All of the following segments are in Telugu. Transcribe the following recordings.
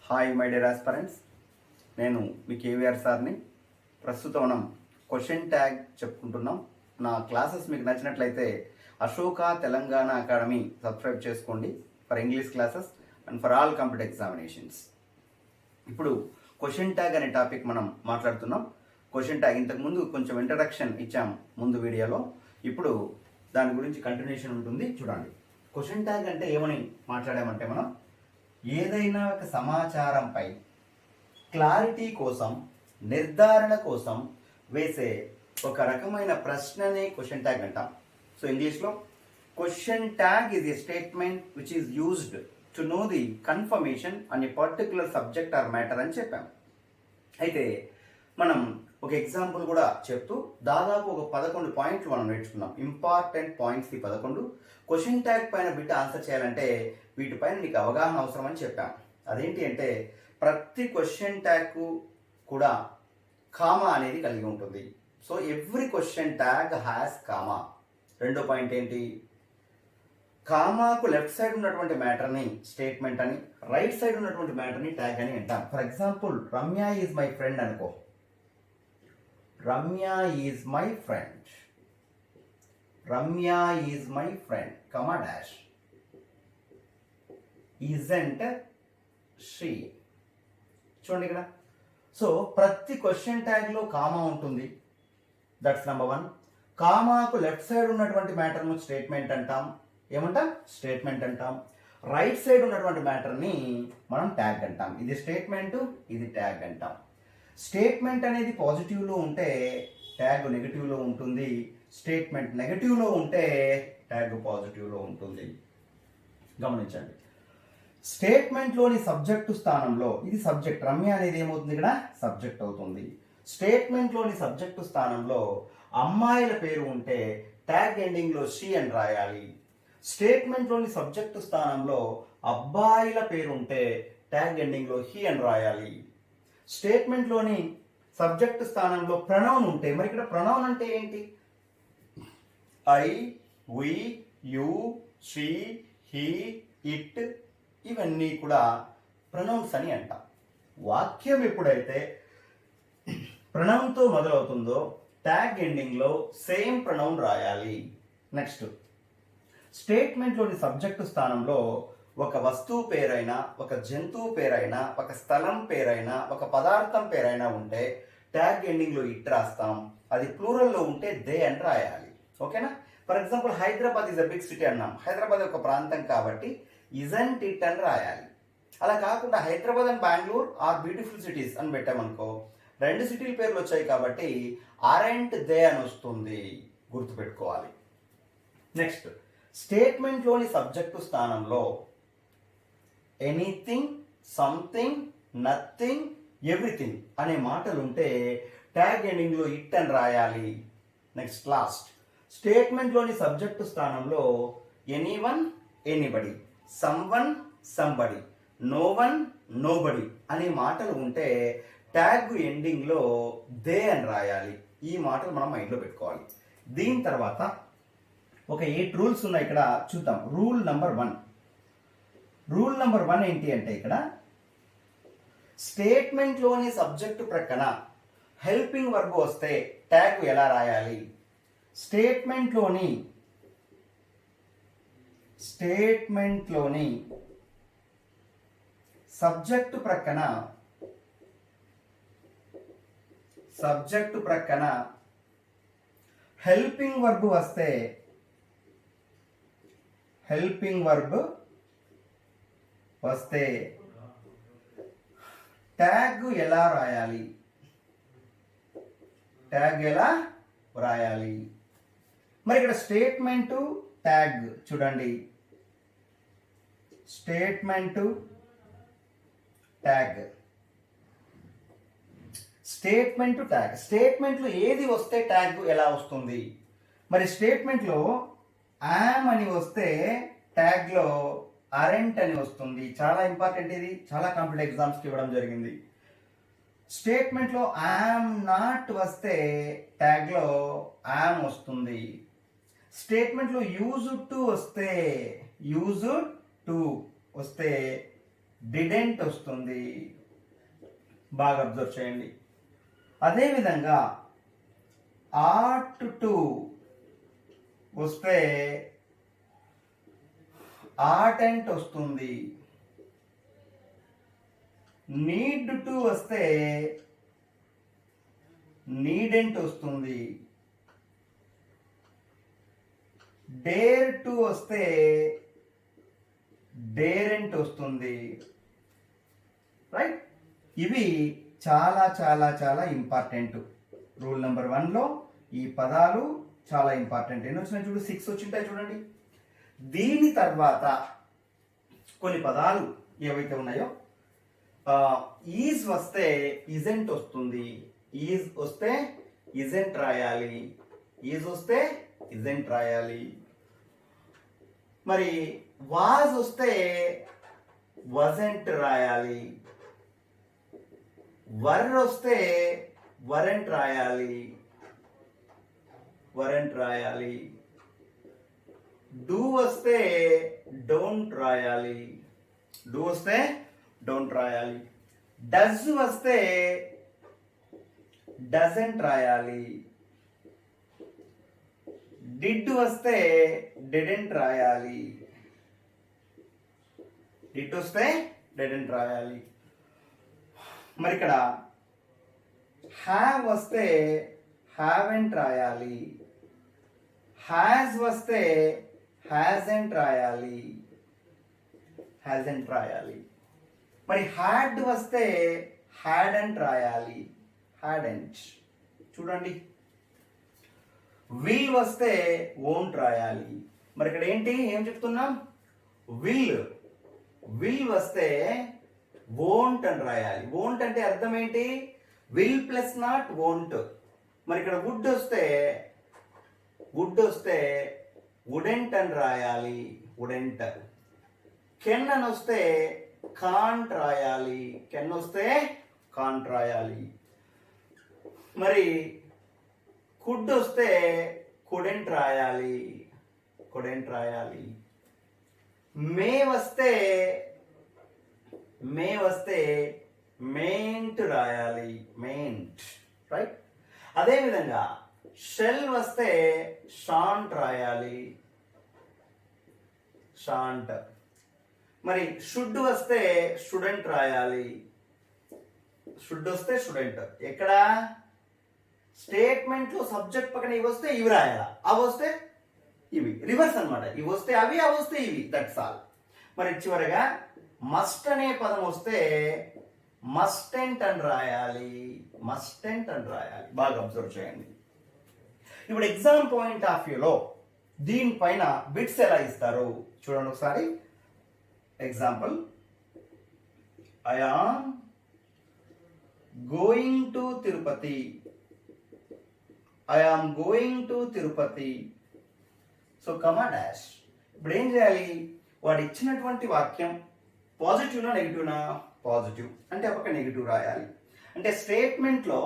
హాయ్ మై డియర్ ఆస్పరెంట్స్, నేను మీ కేవీఆర్ సార్ని. ప్రస్తుతం మనం క్వశ్చన్ ట్యాగ్ చెప్పుకుంటున్నాం. నా క్లాసెస్ మీకు నచ్చినట్లయితే అశోక తెలంగాణ అకాడమీ సబ్స్క్రైబ్ చేసుకోండి for English classes and for all competitive examinations. ఇప్పుడు క్వశ్చన్ ట్యాగ్ అనే టాపిక్ మనం మాట్లాడుతున్నాం. క్వశ్చన్ ట్యాగ్ ఇంతకుముందు కొంచెం ఇంట్రడక్షన్ ఇచ్చాం ముందు వీడియోలో. ఇప్పుడు దాని గురించి కంటిన్యూషన్ ఉంటుంది. చూడండి, క్వశ్చన్ ట్యాగ్ అంటే ఏమని మాట్లాడామంటే, మనం ఏదైనా ఒక సమాచారంపై క్లారిటీ కోసం, నిర్ధారణ కోసం వేసే ఒక రకమైన ప్రశ్ననే క్వశ్చన్ ట్యాగ్ అంటాం. సో ఇంగ్లీష్లో question tag is a statement which is used to know the confirmation on a particular subject or matter అని చెప్పాం. అయితే మనం ఒక ఎగ్జాంపుల్ కూడా చెప్తూ దాదాపు ఒక 11 పాయింట్లు మనం నేర్చుకున్నాం. ఇంపార్టెంట్ పాయింట్స్ ఈ 11. క్వశ్చన్ ట్యాగ్ పైన బిడ్డ ఆన్సర్ చేయాలంటే వీటిపైన నీకు అవగాహన అవసరం అని చెప్పాం. అదేంటి అంటే, ప్రతి క్వశ్చన్ ట్యాగ్కు కూడా కామా అనేది కలిగి ఉంటుంది. So every question tag has comma. రెండో పాయింట్ ఏంటి, కామాకు లెఫ్ట్ సైడ్ ఉన్నటువంటి మ్యాటర్ని స్టేట్మెంట్ అని, రైట్ సైడ్ ఉన్నటువంటి మ్యాటర్ని ట్యాగ్ అని అంటాం. For example, Ramya is my friend అనుకో. Ramya is my friend. Ramya is my friend, comma dash. Isn't she. చూడండి ఇక్కడ. సో ప్రతి క్వశ్చన్ ట్యాగ్లో కామా ఉంటుంది. That's number 1. కామాకు లెఫ్ట్ సైడ్ ఉన్నటువంటి మ్యాటర్ను స్టేట్మెంట్ అంటాం. ఏమంటాం? స్టేట్మెంట్ అంటాం. రైట్ సైడ్ ఉన్నటువంటి మ్యాటర్ని మనం ట్యాగ్ అంటాం. ఇది స్టేట్మెంట్, ఇది ట్యాగ్ అంటాం. స్టేట్మెంట్ అనేది పాజిటివ్లో ఉంటే ట్యాగ్ నెగిటివ్లో ఉంటుంది. స్టేట్మెంట్ నెగిటివ్లో ఉంటే ట్యాగ్ పాజిటివ్లో ఉంటుంది. గమనించండి, స్టేట్మెంట్లోని సబ్జెక్టు స్థానంలో, ఇది సబ్జెక్ట్, రమ్య అనేది ఏమవుతుంది ఇక్కడ? సబ్జెక్ట్ అవుతుంది. స్టేట్మెంట్లోని సబ్జెక్టు స్థానంలో అమ్మాయిల పేరు ఉంటే ట్యాగ్ ఎండింగ్లో షీ అని రాయాలి. స్టేట్మెంట్లోని సబ్జెక్టు స్థానంలో అబ్బాయిల పేరు ఉంటే ట్యాగ్ ఎండింగ్లో హీ అని రాయాలి. స్టేట్మెంట్లోని సబ్జెక్టు స్థానంలో ప్రొనౌన్ ఉంటే, మరి ఇక్కడ ప్రొనౌన్ అంటే ఏంటి? I, we, you, she, he, it, ఇవన్నీ కూడా ప్రొనౌన్స్ అని అంటాం. వాక్యం ఎప్పుడైతే ప్రొనౌన్తో మొదలవుతుందో ట్యాగ్ ఎండింగ్లో సేమ్ ప్రొనౌన్ రాయాలి. నెక్స్ట్, స్టేట్మెంట్లోని సబ్జెక్టు స్థానంలో ఒక వస్తువు పేరైనా, ఒక జంతువు పేరైనా, ఒక స్థలం పేరైనా, ఒక పదార్థం పేరైనా ఉంటే ట్యాగ్ ఎండింగ్లో ఇట్ రాస్తాం. అది ప్లూరల్లో ఉంటే దే అని రాయాలి. ఓకేనా? For example, Hyderabad is a big city అన్నాం. హైదరాబాద్ ఒక ప్రాంతం కాబట్టి ఇజంట్ ఇట్ అని రాయాలి. అలా కాకుండా Hyderabad and Bengaluru are beautiful cities అని పెట్టామనుకో, 2 సిటీల పేర్లు వచ్చాయి కాబట్టి ఆరెంట్ దే అని వస్తుంది. గుర్తుపెట్టుకోవాలి. నెక్స్ట్, స్టేట్మెంట్లోని సబ్జెక్టు స్థానంలో ఎనీథింగ్, సంథింగ్, నథింగ్, ఎవ్రీథింగ్ అనే మాటలు ఉంటే ట్యాగ్ ఎండింగ్లో ఇట్ అని రాయాలి. నెక్స్ట్, లాస్ట్, స్టేట్మెంట్లోని సబ్జెక్టు స్థానంలో anyone, anybody, someone, somebody, no one, nobody అనే మాటలు ఉంటే ట్యాగ్ ఎండింగ్లో దే అని రాయాలి. ఈ మాటలు మనం మైండ్లో పెట్టుకోవాలి. దీని తర్వాత ఒక 8 రూల్స్ ఉన్నాయి ఇక్కడ, చూద్దాం. Rule number 1. రూల్ నెంబర్ 1 ఏంటి అంటే, ఇక్కడ స్టేట్మెంట్లోని సబ్జెక్టు ప్రక్కన హెల్పింగ్ వర్బ్ వస్తే ట్యాగ్ ఎలా రాయాలి? స్టేట్మెంట్లోని సబ్జెక్టు ప్రక్కన హెల్పింగ్ వర్బ్ వస్తే ట్యాగ్ ఎలా రాయాలి? మరి ఇక్కడ స్టేట్మెంట్, ట్యాగ్ చూడండి. Statement, tag, statement, tag. స్టేట్మెంట్లో ఏది వస్తే ట్యాగ్ ఎలా వస్తుంది? మరి స్టేట్మెంట్లో యామ్ అని వస్తే ట్యాగ్లో అరెంట్ అని వస్తుంది. చాలా ఇంపార్టెంట్, ఇది చాలా కాంపిటేటివ్ ఎగ్జామ్స్కి ఇవ్వడం జరిగింది. స్టేట్మెంట్లో యామ్ నాట్ వస్తే ట్యాగ్లో యామ్ వస్తుంది. స్టేట్మెంట్లో యూజ్డ్ టు వస్తే డిడెంట్ వస్తుంది. బాగా అబ్జర్వ్ చేయండి. అదేవిధంగా ఆట్ టు వస్తే ఆటెంట్ వస్తుంది. నీడ్ టు వస్తే నీడెంట్ వస్తుంది. డేర్ టు వస్తే డేరెంట్ వస్తుంది. రైట్? ఇవి చాలా చాలా చాలా ఇంపార్టెంట్. రూల్ నెంబర్ 1లో ఈ పదాలు చాలా ఇంపార్టెంట్. ఎన్ని వచ్చినాయి చూడు, 6 వచ్చింటాయి చూడండి. దీని తర్వాత కొన్ని పదాలు ఏవైతే ఉన్నాయో, ఈజ్ వస్తే ఇజెంట్ వస్తుంది. ఈజ్ వస్తే ఇజెంట్ రాయాలి. ఈజ్ వస్తే ఇజెంట్ రాయాలి. మరి వాజ్ వస్తే వజెంట్ రాయాలి. వర్ వస్తే వరెంట్ రాయాలి. వరెంట్ రాయాలి. డూ వస్తే డోంట్ రాయాలి. డూ వస్తే డోంట్ రాయాలి. డజ్ వస్తే డజంట్ రాయాలి. డిడ్ వస్తే డిడెంట్ రాయాలి. డిడ్ వస్తే డిడెంట్ రాయాలి. మరి ఇక్కడ హ్యావ్ వస్తే హ్యావెంట్ రాయాలి. హ్యాజ్ వస్తే హ్యాజెంట్ రాయాలి. హ్యాజెంట్ రాయాలి. మరి హ్యాడ్ వస్తే హ్యాడెంట్ రాయాలి. హ్యాడెంట్. చూడండి. విల్ వస్తే వోంట్ రాయాలి. మరి ఇక్కడ ఏంటి, ఏం చెప్తున్నాం? విల్ వస్తే వోంట్ అని రాయాలి. వోంట్ అంటే అర్థం ఏంటి? Will plus not won't. మరి ఇక్కడ వుడ్ వస్తే వుడెంట్ అని రాయాలి. వుడెంట్. కెన్ అని వస్తే కాంట్ రాయాలి. కెన్ వస్తే కాంట్ రాయాలి. మరి కుడ్ వస్తే కుడెంట్ రాయాలి. కుడెంట్ రాయాలి. మే వస్తే మెయింట్ రాయాలి. మెయింట్. రైట్? అదేవిధంగా షెల్ వస్తే షాంట్ రాయాలి. షాంట్. మరి షుడ్ వస్తే స్టూడెంట్ రాయాలి. షుడ్ వస్తే స్టూడెంట్. ఎక్కడ స్టేట్మెంట్ లో సబ్జెక్ట్ పక్కన ఇవి వస్తే ఇవి రాయాలా, అవి వస్తే ఇవి. రివర్స్ అన్నమాట. ఇవి వస్తే అవి, అవి వస్తే ఇవి. That's all. మరి చివరిగా మస్ట్ అనే పదం వస్తే మస్టెంట్ అని రాయాలి. మస్టెంట్ అని రాయాలి. బాగా అబ్జర్వ్ చేయండి. ఇప్పుడు ఎగ్జామ్ పాయింట్ ఆఫ్ వ్యూలో దీనిపైన బిట్స్ ఎలా ఇస్తారు చూడండి ఒకసారి. Example, I am going to Tirupati. I am going to Tirupati. So comma dash. ఇప్పుడు ఏం చేయాలి? వాడు ఇచ్చినటువంటి వాక్యం పాజిటివ్నా నెగిటివ్నా? పాజిటివ్ అంటే ఒక నెగిటివ్ రాయాలి. అంటే స్టేట్మెంట్లో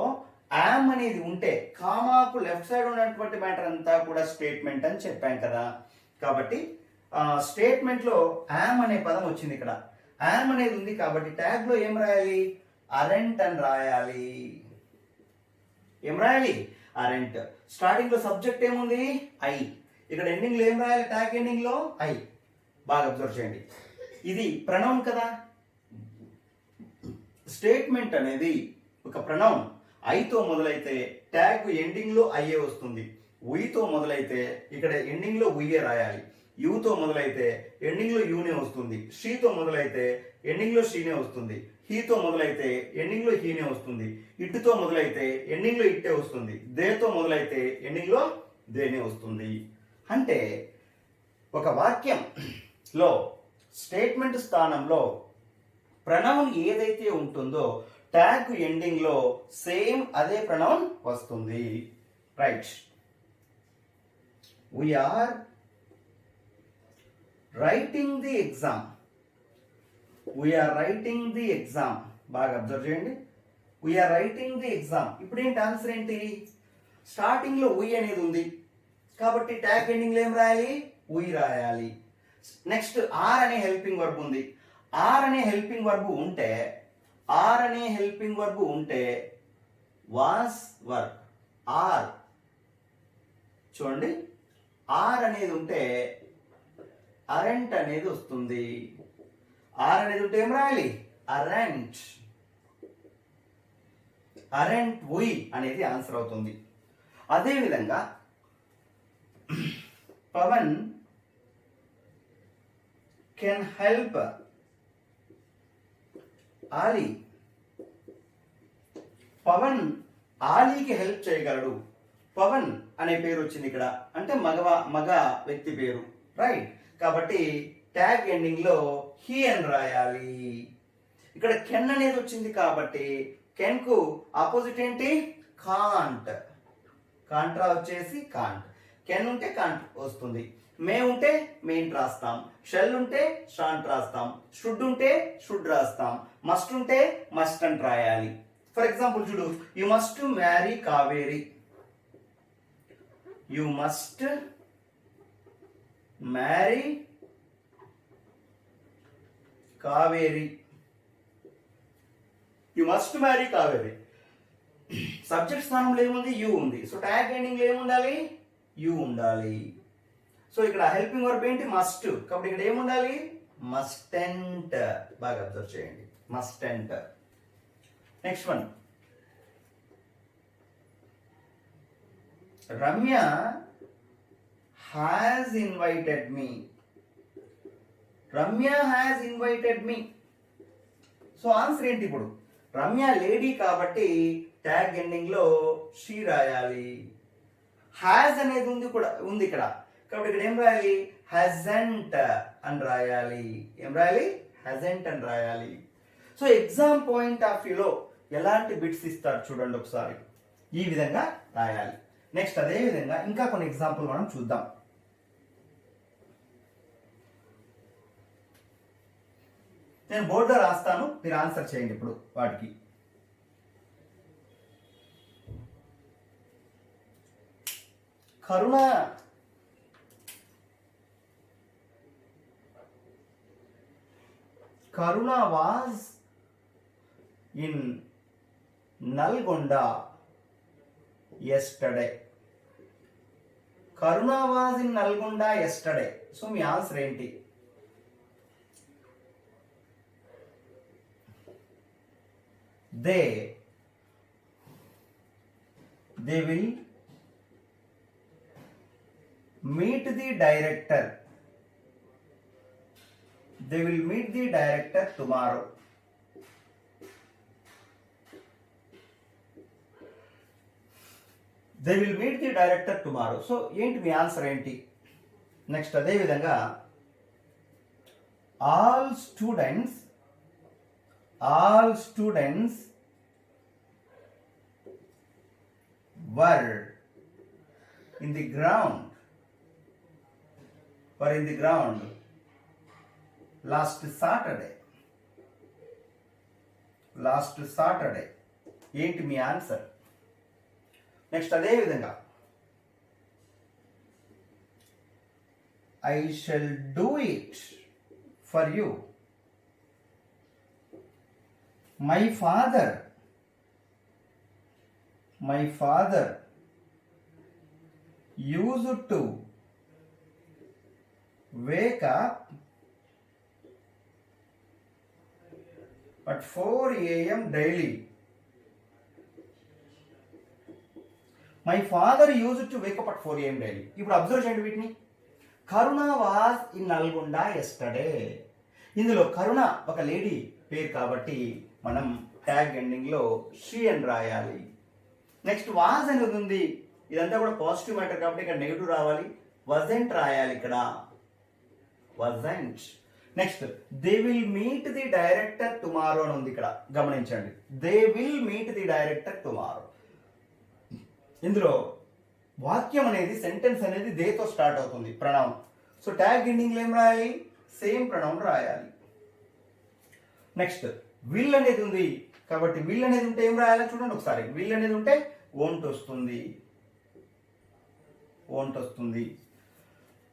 యామ్ అనేది ఉంటే కామాకు లెఫ్ట్ సైడ్ ఉన్నటువంటి మ్యాటర్ అంతా కూడా స్టేట్మెంట్ అని చెప్పాం కదా. కాబట్టి స్టేట్మెంట్ లో యామ్ అనే పదం వచ్చింది. ఇక్కడ యామ్ అనేది ఉంది కాబట్టి ట్యాగ్ లో ఏం రాయాలి? అరెంట్ అని రాయాలి. ఏం రాయాలి? అరెంట్. స్టార్టింగ్ లో సబ్జెక్ట్ ఏముంది? ఐ. ఇక్కడ ఎండింగ్ లో ఏం రాయాలి? ట్యాగ్ ఎండింగ్ లో ఐ. బాగా అబ్జర్వ్ చేయండి. ఇది ప్రనౌన్ కదా. స్టేట్మెంట్ అనేది ఒక ప్రనౌన్. ఐతో మొదలైతే ట్యాగ్ ఎండింగ్ లో ఐఏ వస్తుంది. ఉయితో మొదలైతే ఇక్కడ ఎండింగ్ లో ఉయ్యే రాయాలి. యూతో మొదలైతే ఎండింగ్ లో యూనే వస్తుంది. షీతో మొదలైతే ఎండింగ్ లో షీనే వస్తుంది. హీతో మొదలైతే ఎండింగ్ లో హీనే వస్తుంది. ఇటుతో మొదలైతే ఎండింగ్ లో ఇట్టే వస్తుంది. దేతో మొదలైతే ఎండింగ్ లో దేనే వస్తుంది. అంటే ఒక వాక్యంలో స్టేట్మెంట్ స్థానంలో ప్రనౌన్ ఏదైతే ఉంటుందో ట్యాగ్ ఎండింగ్ లో సేమ్ అదే ప్రనౌన్ వస్తుంది. Right. We are writing the exam. We are writing the exam. బాగా అబ్జర్వ్ చేయండి. We are writing the exam. ఇప్పుడు ఏంటి ఆన్సర్ ఏంటి? స్టార్టింగ్ లో we అనేది ఉంది కాబట్టి ట్యాగ్ ఎండింగ్ లో ఏం రాయాలి? we రాయాలి. నెక్స్ట్ ఆర్ అనే హెల్పింగ్ వర్బ్ ఉంది. ఆర్ అనే హెల్పింగ్ వర్బ్ ఉంటే వాస్ వర్క్. ఆర్ చూడండి, ఆర్ అనేది ఉంటే అరెంట్ అనేది వస్తుంది. ఆర్ అనేది ఉంటే ఏం రాయాలి? అరెంట్. అరెంట్ వి అనేది ఆన్సర్ అవుతుంది. అదేవిధంగా పవన్ కెన్ హెల్ప్ ఆలీ. పవన్ ఆలీకి హెల్ప్ చేయగలడు. పవన్ అనే పేరు వచ్చింది ఇక్కడ, అంటే మగ వ్యక్తి పేరు, రైట్? కాబట్టి ట్యాగ్ ఎండింగ్ లో హీ అని రాయాలి. ఇక్కడ కెన్ అనేది వచ్చింది కాబట్టి కెన్ కు ఆపోజిట్ ఏంటి? కాంట్. కాంట్రా వచ్చేసి కాంట్. కెన్ ఉంటే కాంట్ వస్తుంది. మే ఉంటే మెయిన్ రాస్తాం. షెల్ ఉంటే షాంట్ రాస్తాం. షుడ్ ఉంటే షుడ్ రాస్తాం. మస్ట్ ఉంటే మస్ట్ అంట్ రాయాలి. ఫర్ ఎగ్జాంపుల్ చూడు, you must marry Kaveri. You must marry Kaveri. You must marry Kaveri. Subject స్థానంలో ఏముంది? యు ఉంది. సో ట్యాగ్ ఎండింగ్ లో ఏముండాలి? యు ఉండాలి. సో ఇక్కడ హెల్పింగ్ వర్బ్ ఏంటి? మస్ట్. కాబట్టి ఇక్కడ ఏముండాలి? మస్టెంట్. బాగా అబ్జర్వ్ చేయండి, mustn't. Next one, Ramya has invited me. Ramya has invited me. So answer ఏంటి ఇప్పుడు? రమ్య లేడీ కాబట్టి ట్యాగ్ ఎండింగ్ లో షీ రాయాలి. హ్యాజ్ అనేది ఉంది ఇక్కడ, కాబట్టి ఇక్కడ ఏం రాయాలి? హజంట్ అని రాయాలి. ఏం రాయాలి? హజంట్ అని రాయాలి. సో ఎగ్జామ్ పాయింట్ ఆఫ్ వ్యూలో ఎలాంటి బిట్స్ ఇస్తారు చూడండి ఒకసారి. ఈ విధంగా రాయాలి. నెక్స్ట్ అదే విధంగా ఇంకా కొన్ని ఎగ్జాంపుల్ మనం చూద్దాం. నేను బోర్డులో రాస్తాను, మీరు ఆన్సర్ చేయండి ఇప్పుడు వాటికి. Karuna was in Nalgonda yesterday. Karuna was in Nalgonda yesterday. So మీ ఆన్సర్ ఏంటి? They will meet the director. They will meet the director tomorrow. They will meet the director tomorrow. So ఏంటి మీ ఆన్సర్ ఏంటి? నెక్స్ట్ అదే విధంగా all students were in the ground last Saturday. ఏంటి మీ ఆన్సర్? నెక్స్ట్ అదే విధంగా I shall do it for you. My father used to wake up at 4 a.m. daily. My father used to wake up at 4 a.m. daily. ఇప్పుడు అబ్జర్వ్ చేయండి వీటిని. కరుణ వాజ్ ఇన్ నల్గొండ yesterday. ఇందులో కరుణ ఒక లేడీ పేరు కాబట్టి మనం ట్యాగ్ ఎండింగ్ లో షీ అని రాయాలి. నెక్స్ట్ వాజ్ అనేది ఉంది, ఇదంతా కూడా పాజిటివ్ మ్యాటర్ కాబట్టి ఇక్కడ నెగిటివ్ రావాలి. వజెంట్ రాయాలి ఇక్కడ, wasn't. Next they will meet the director tomorrow అని ఉంది ఇక్కడ, గమనించండి. They will meet the director tomorrow. ఇందులో వాక్యం అనేది, సెంటెన్స్ అనేది దేతో స్టార్ట్ అవుతుంది, ప్రణౌన్. సో ట్యాగ్ ఎండింగ్ లో ఏం రాయాలి? సేమ్ ప్రణౌన్ రాయాలి. నెక్స్ట్ విల్ అనేది ఉంది కాబట్టి విల్ అనేది ఉంటే ఏం రాయాలి చూడండి ఒకసారి. విల్ అనేది ఉంటే వోంట్ వస్తుంది.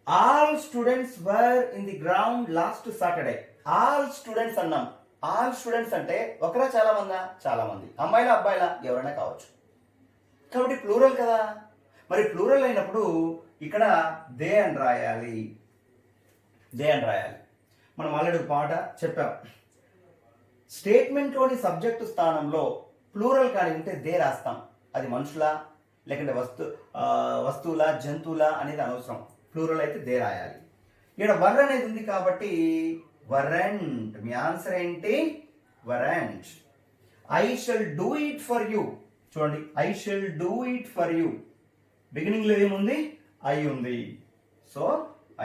All students were in the ground last Saturday. All students అన్నాం. ఆల్ స్టూడెంట్స్ అంటే ఒకరా చాలా మందా? చాలా మంది. అమ్మాయిలా అబ్బాయిలా ఎవరైనా కావచ్చు. కాబట్టి ప్లూరల్ కదా. మరి ప్లూరల్ అయినప్పుడు ఇక్కడ దే అని రాయాలి. దే అని రాయాలి. మనం ఆల్రెడీ పాట చెప్పాం. స్టేట్మెంట్లోని సబ్జెక్టు స్థానంలో ప్లూరల్ కానీ ఉంటే దే రాస్తాం. అది మనుషులా లేకుంటే వస్తువుల జంతువుల అనేది అనవసరం. ప్లూరల్ అయితే దే రాయాలి. ఇక్కడ వర్ అనేది ఉంది కాబట్టి వరెంట్. మీ ఆన్సర్ ఏంటి? Weren't. I shall do it for you. చూడండి, I shall do it for you. బిగినింగ్లో ఏముంది? ఐ ఉంది. సో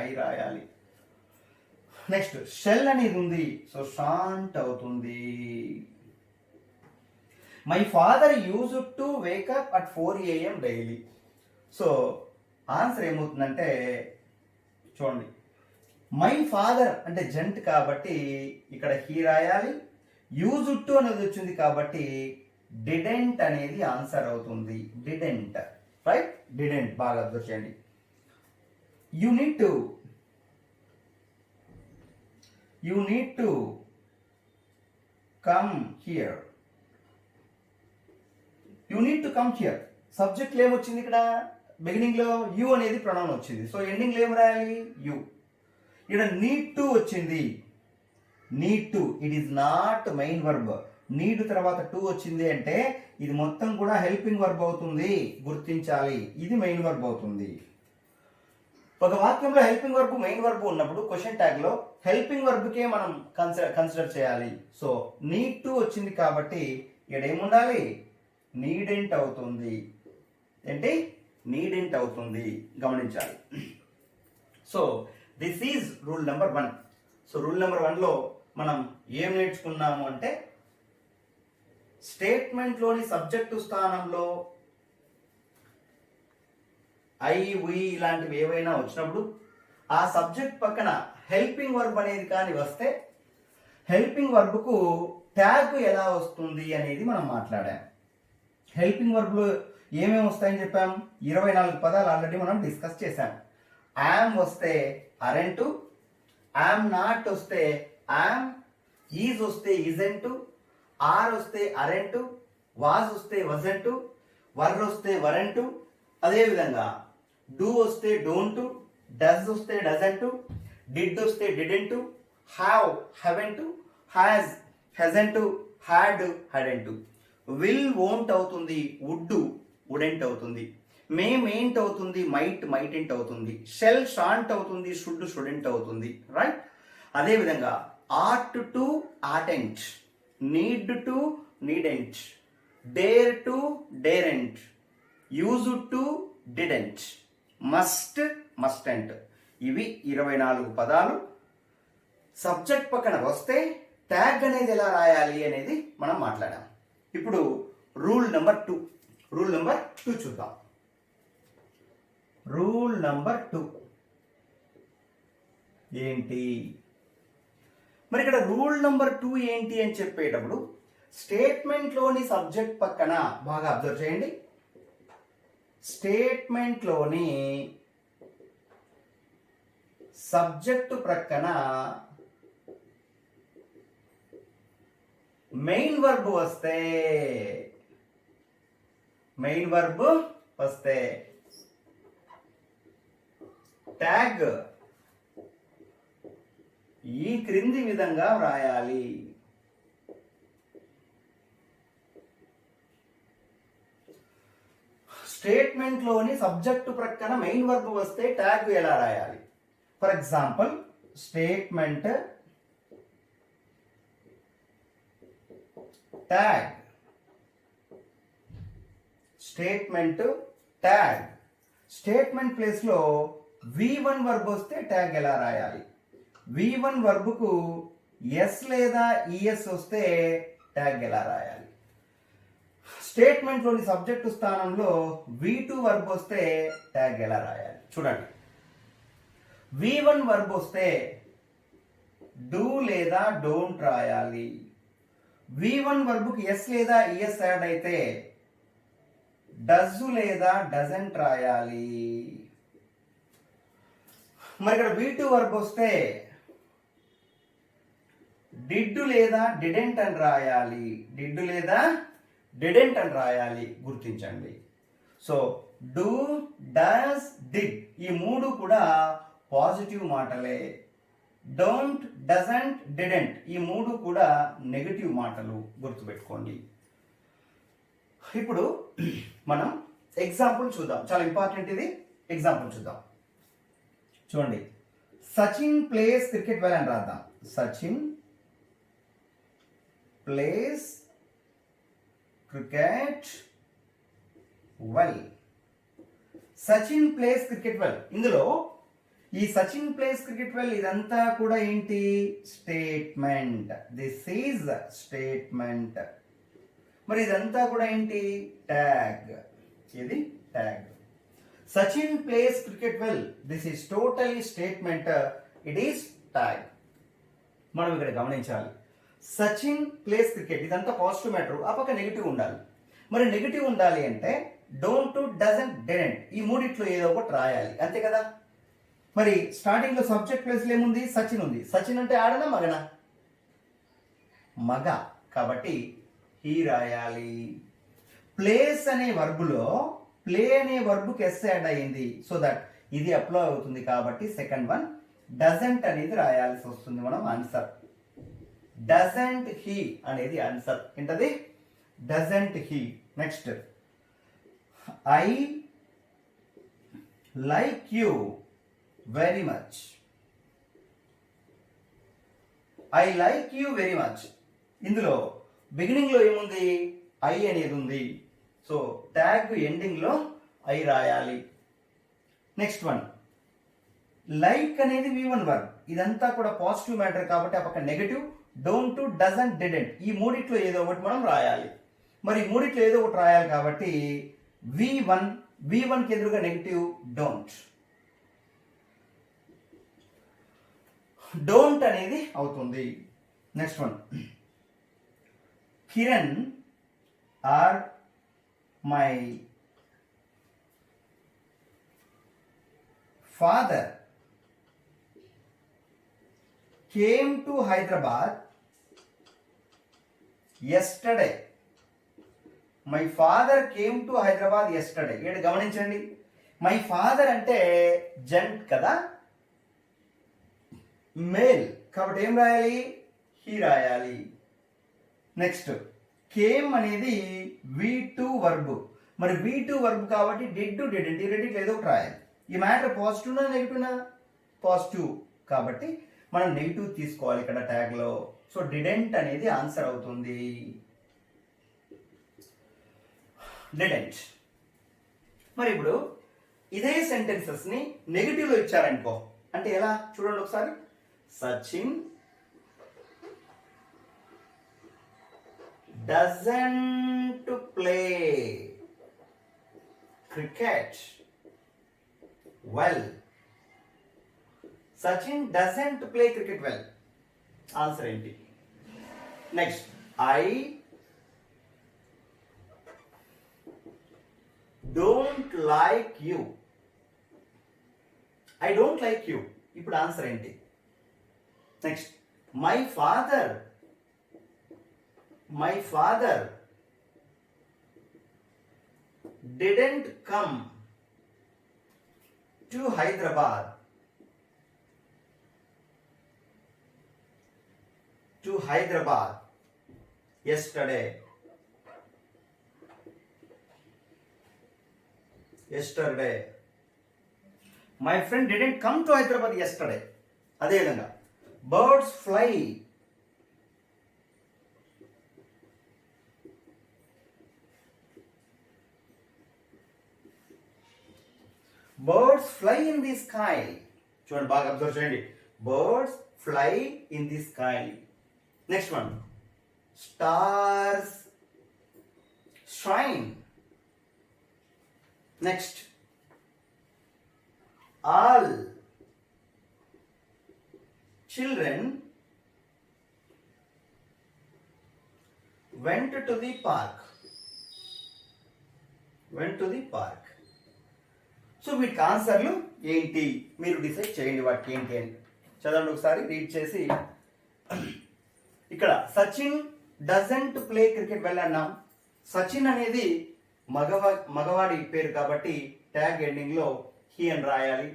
ఐ రాయాలి. నెక్స్ట్ షెల్ అనేది ఉంది. సో షాంట్ అవుతుంది. My father use to wake up at 4 AM daily. So answer ఏమవుతుందంటే చూడండి, మై ఫాదర్ అంటే జంట్ కాబట్టి ఇక్కడ హీ రాయాలి. యూజ్ టు అనేది వచ్చింది కాబట్టి డిడెంట్ అనేది ఆన్సర్ అవుతుంది. Didn't, right? డిడెంట్. బాగా అబ్జర్వ్ చేయండి. You need to come here. You need to come here. సబ్జెక్ట్లో ఏమొచ్చింది? ఇక్కడ బిగినింగ్లో యూ అనేది ప్రొనౌన్ వచ్చింది. సో ఎండింగ్లో ఏం రాయాలి? యూ. ఇక్కడ నీడ్ టు వచ్చింది. Need to, it is not main verb. Need తర్వాత టు వచ్చింది అంటే ఇది మొత్తం కూడా హెల్పింగ్ వర్బ్ అవుతుంది. గుర్తించాలి, ఇది మెయిన్ వర్బ్ అవుతుంది. ఒక వాక్యంలో హెల్పింగ్ వర్బ్ మెయిన్ వర్బ్ ఉన్నప్పుడు క్వశ్చన్ ట్యాగ్ లో హెల్పింగ్ వర్బ్కే మనం కన్సిడర్ చేయాలి. సో నీడ్ టు వచ్చింది కాబట్టి ఇక్కడ ఏముండాలి? నీడెంట్ అవుతుంది. ఏంటి? నీడెంట్ అవుతుంది. గమనించాలి. So this is rule number 1. So rule number 1లో మనం ఏం నేర్చుకున్నాము అంటే స్టేట్మెంట్లోని సబ్జెక్టు స్థానంలో ఐ, వి ఇలాంటివి ఏవైనా వచ్చినప్పుడు ఆ సబ్జెక్ట్ పక్కన హెల్పింగ్ వర్బ్ అనేది కానీ వస్తే హెల్పింగ్ వర్బ్కు ట్యాగ్ ఎలా వస్తుంది అనేది మనం మాట్లాడాం. హెల్పింగ్ వర్బ్లు ఏమేమి వస్తాయని చెప్పాం? 24 పదాలు ఆల్రెడీ మనం డిస్కస్ చేశాం. యామ్ వస్తే అరెంటు, యామ్ నాట్ వస్తే యామ్, ఈజ్ వస్తే ఇజెంటు, ఆర్ వస్తే అరెంటు, వాజ్ వస్తే వజంటు, వర్ వస్తే వరెంటు. అదేవిధంగా డూ వస్తే డోంటు, డస్ వస్తే డజంటు, డిడ్ వస్తే didn't, have haven't, has hasn't, had hadn't. Will won't అవుతుంది. వుడ్ వుడెంట్ అవుతుంది. మే మెయింట్ అవుతుంది. మైట్ మైటెంట్ అవుతుంది. షెల్ షాంట్ అవుతుంది. షుడ్ షుడెంట్ అవుతుంది. రైట్? అదేవిధంగా ought to oughtn't, need to needn't, dare to daren't, use to didn't, must mustn't. ఇవి 24 పదాలు. సబ్జెక్ట్ పక్కన వస్తే ట్యాగ్ అనేది ఎలా రాయాలి అనేది మనం మాట్లాడాం. ఇప్పుడు రూల్ నెంబర్ 2. రూల్ నెంబర్ 2 చూద్దాం. రూల్ నెంబర్ 2 ఏంటి? మరి ఇక్కడ రూల్ నెంబర్ 2 ఏంటి అని చెప్పేటప్పుడు స్టేట్మెంట్లోని సబ్జెక్ట్ పక్కన బాగా అబ్జర్వ్ చేయండి. స్టేట్మెంట్లోని సబ్జెక్టు ప్రక్కన మెయిన్ వర్బ్ వస్తే ట్యాగ్ ఈ క్రింది విధంగా వ్రాయాలి. స్టేట్మెంట్లోని సబ్జెక్టు ప్రక్కన మెయిన్ వర్బ్ వస్తే ట్యాగ్ ఎలా రాయాలి? For example, statement tag, statement tag. Statement ప్లేస్లో V1 వర్బ్ వస్తే ట్యాగ్ ఎలా రాయాలి? V1 వర్బ్కు ఎస్ లేదా ఈఎస్ వస్తే ట్యాగ్ ఎలా రాయాలి? స్టేట్మెంట్లోని సబ్జెక్టు స్థానంలో V2 వర్బ్ వస్తే ట్యాగ్ ఎలా రాయాలి? చూడండి, V1 వర్బ్ వస్తే డూ లేదా డోంట్ రాయాలి. V1 వర్బ్కి ఎస్ లేదా ఈఎస్ యాడ్ అయితే డజ్ లేదా డజంట్ రాయాలి. మరి ఇక్కడ V2 వర్బ్ వస్తే డిడ్ లేదా డిడెంట్ అని రాయాలి. డిడ్ లేదా డిడెంట్ అని రాయాలి, గుర్తించండి. So do, does, did he మూడు కూడా పాజిటివ్ మాటలే. డోంట్, డజంట్, డిడెంట్ ఈ మూడు కూడా నెగటివ్ మాటలు, గుర్తుపెట్టుకోండి. ఇప్పుడు మనం ఎగ్జాంపుల్ చూద్దాం, చాలా ఇంపార్టెంట్ ఇది. ఎగ్జాంపుల్ చూద్దాం. చూడండి, సచిన్ ప్లేస్ క్రికెట్ వెల్ అని రాద్దాం. Sachin place cricket well. Sachin place cricket well. ఇందులో ఈ సచిన్ ప్లేస్ క్రికెట్ వెల్ ఇదంతా కూడా ఏంటి? స్టేట్మెంట్. This is statement. మరి ఇదంతా కూడా ఏంటి? ట్యాగ్. ఇది tag. Sachin place cricket well, this is totally statement, it is tag. మనం ఇక్కడ గమనించాలి, సచిన్ ప్లేస్ క్రికెట్ ఇదంతా పాజిటివ్ మ్యాటర్, ఆ పక్క నెగిటివ్ ఉండాలి. మరి నెగిటివ్ ఉండాలి అంటే డోంట్, డజంట్, డిడెంట్ ఈ మూడిట్లో ఏదో ఒకటి రాయాలి, అంతే కదా. మరి స్టార్టింగ్ లో సబ్జెక్ట్ ప్లేస్ లో ఏముంది? సచిన్ ఉంది. సచిన్ అంటే ఆడనా మగనా? మగ, కాబట్టి హీ రాయాలి. ప్లేస్ అనే వర్బులో ప్లే అనే వర్బుకి ఎస్ యాడ్ అయ్యింది, సో దట్ ఇది అప్లై అవుతుంది, కాబట్టి సెకండ్ వన్ డజంట్ అనేది రాయాల్సి వస్తుంది మనం ఆన్సర్. డజంట్ హీ అనేది ఆన్సర్. ఏంటది? Doesn't he. Next, I like you very much. I like you very much. ఇందులో బిగినింగ్ లో ఏముంది? ఐ అనేది ఉంది, సో ట్యాగ్ ఎండింగ్ లో ఐ రాయాలి. నెక్స్ట్ వన్, లైక్ అనేది V1 వర్బ్, ఇదంతా కూడా పాజిటివ్ మ్యాటర్ కాబట్టి ఆ పక్క నెగటివ్. డోంట్, డజంట్, డిడెంట్ ఈ మూడిట్లో ఏదో ఒకటి మనం రాయాలి. మరి మూడిట్లో ఏదో ఒకటి రాయాలి కాబట్టి V1 కి ఎదురుగా నెగటివ్ డోంట్. డోంట్ అనేది అవుతుంది. Next one, Kiran or my father came to Hyderabad yesterday. My father came to Hyderabad yesterday. ఇక్కడ గమనించండి, మై ఫాదర్ అంటే జెంట్ కదా, మేల్, కాబట్టి ఏం రాయాలి? హీ రాయాలి. నెక్స్ట్, కేమ్ అనేది V2 వర్బ్. మరి V2 వర్బ్ కాబట్టి డిడ్, డిడెంట్ ఈ రెండిట్లో ఏదో ఒకటి రాయాలి. ఈ మ్యాటర్ పాజిటివ్నా నెగిటివ్నా? పాజిటివ్, కాబట్టి మనం నెగిటివ్ తీసుకోవాలి ఇక్కడ ట్యాగ్ లో. సో డిడెంట్ అనేది ఆన్సర్ అవుతుంది. డిడెంట్. మరి ఇప్పుడు ఇదే సెంటెన్సెస్ ని నెగిటివ్ లో ఇచ్చారనుకో, అంటే ఎలా చూడండి ఒకసారి. Sachin doesn't play cricket well. Sachin doesn't play cricket well. Answer ఏంటి? Next, I don't like you. I don't like you, ఇప్పుడు ఆన్సర్ ఏంటి? Next, my father didn't come to Hyderabad yesterday. My friend didn't come to Hyderabad yesterday. అదే విధంగా birds fly. Birds fly in the sky. చూడండి, బాగా అబ్జర్వ్ చేయండి. Birds fly in the sky. Next one, stars shine. Next, all children went to the park. So వీటికి ఆన్సర్లు ఏంటి మీరు డిసైడ్ చేయండి, వాటికి ఏంటి అని చదవండి ఒకసారి రీడ్ చేసి. ఇక్కడ Sachin doesn't play cricket well అన్నాం. సచిన్ అనేది మగవాడి పేరు కాబట్టి ట్యాగ్ ఎండింగ్ లో హీ అని రాయాలి.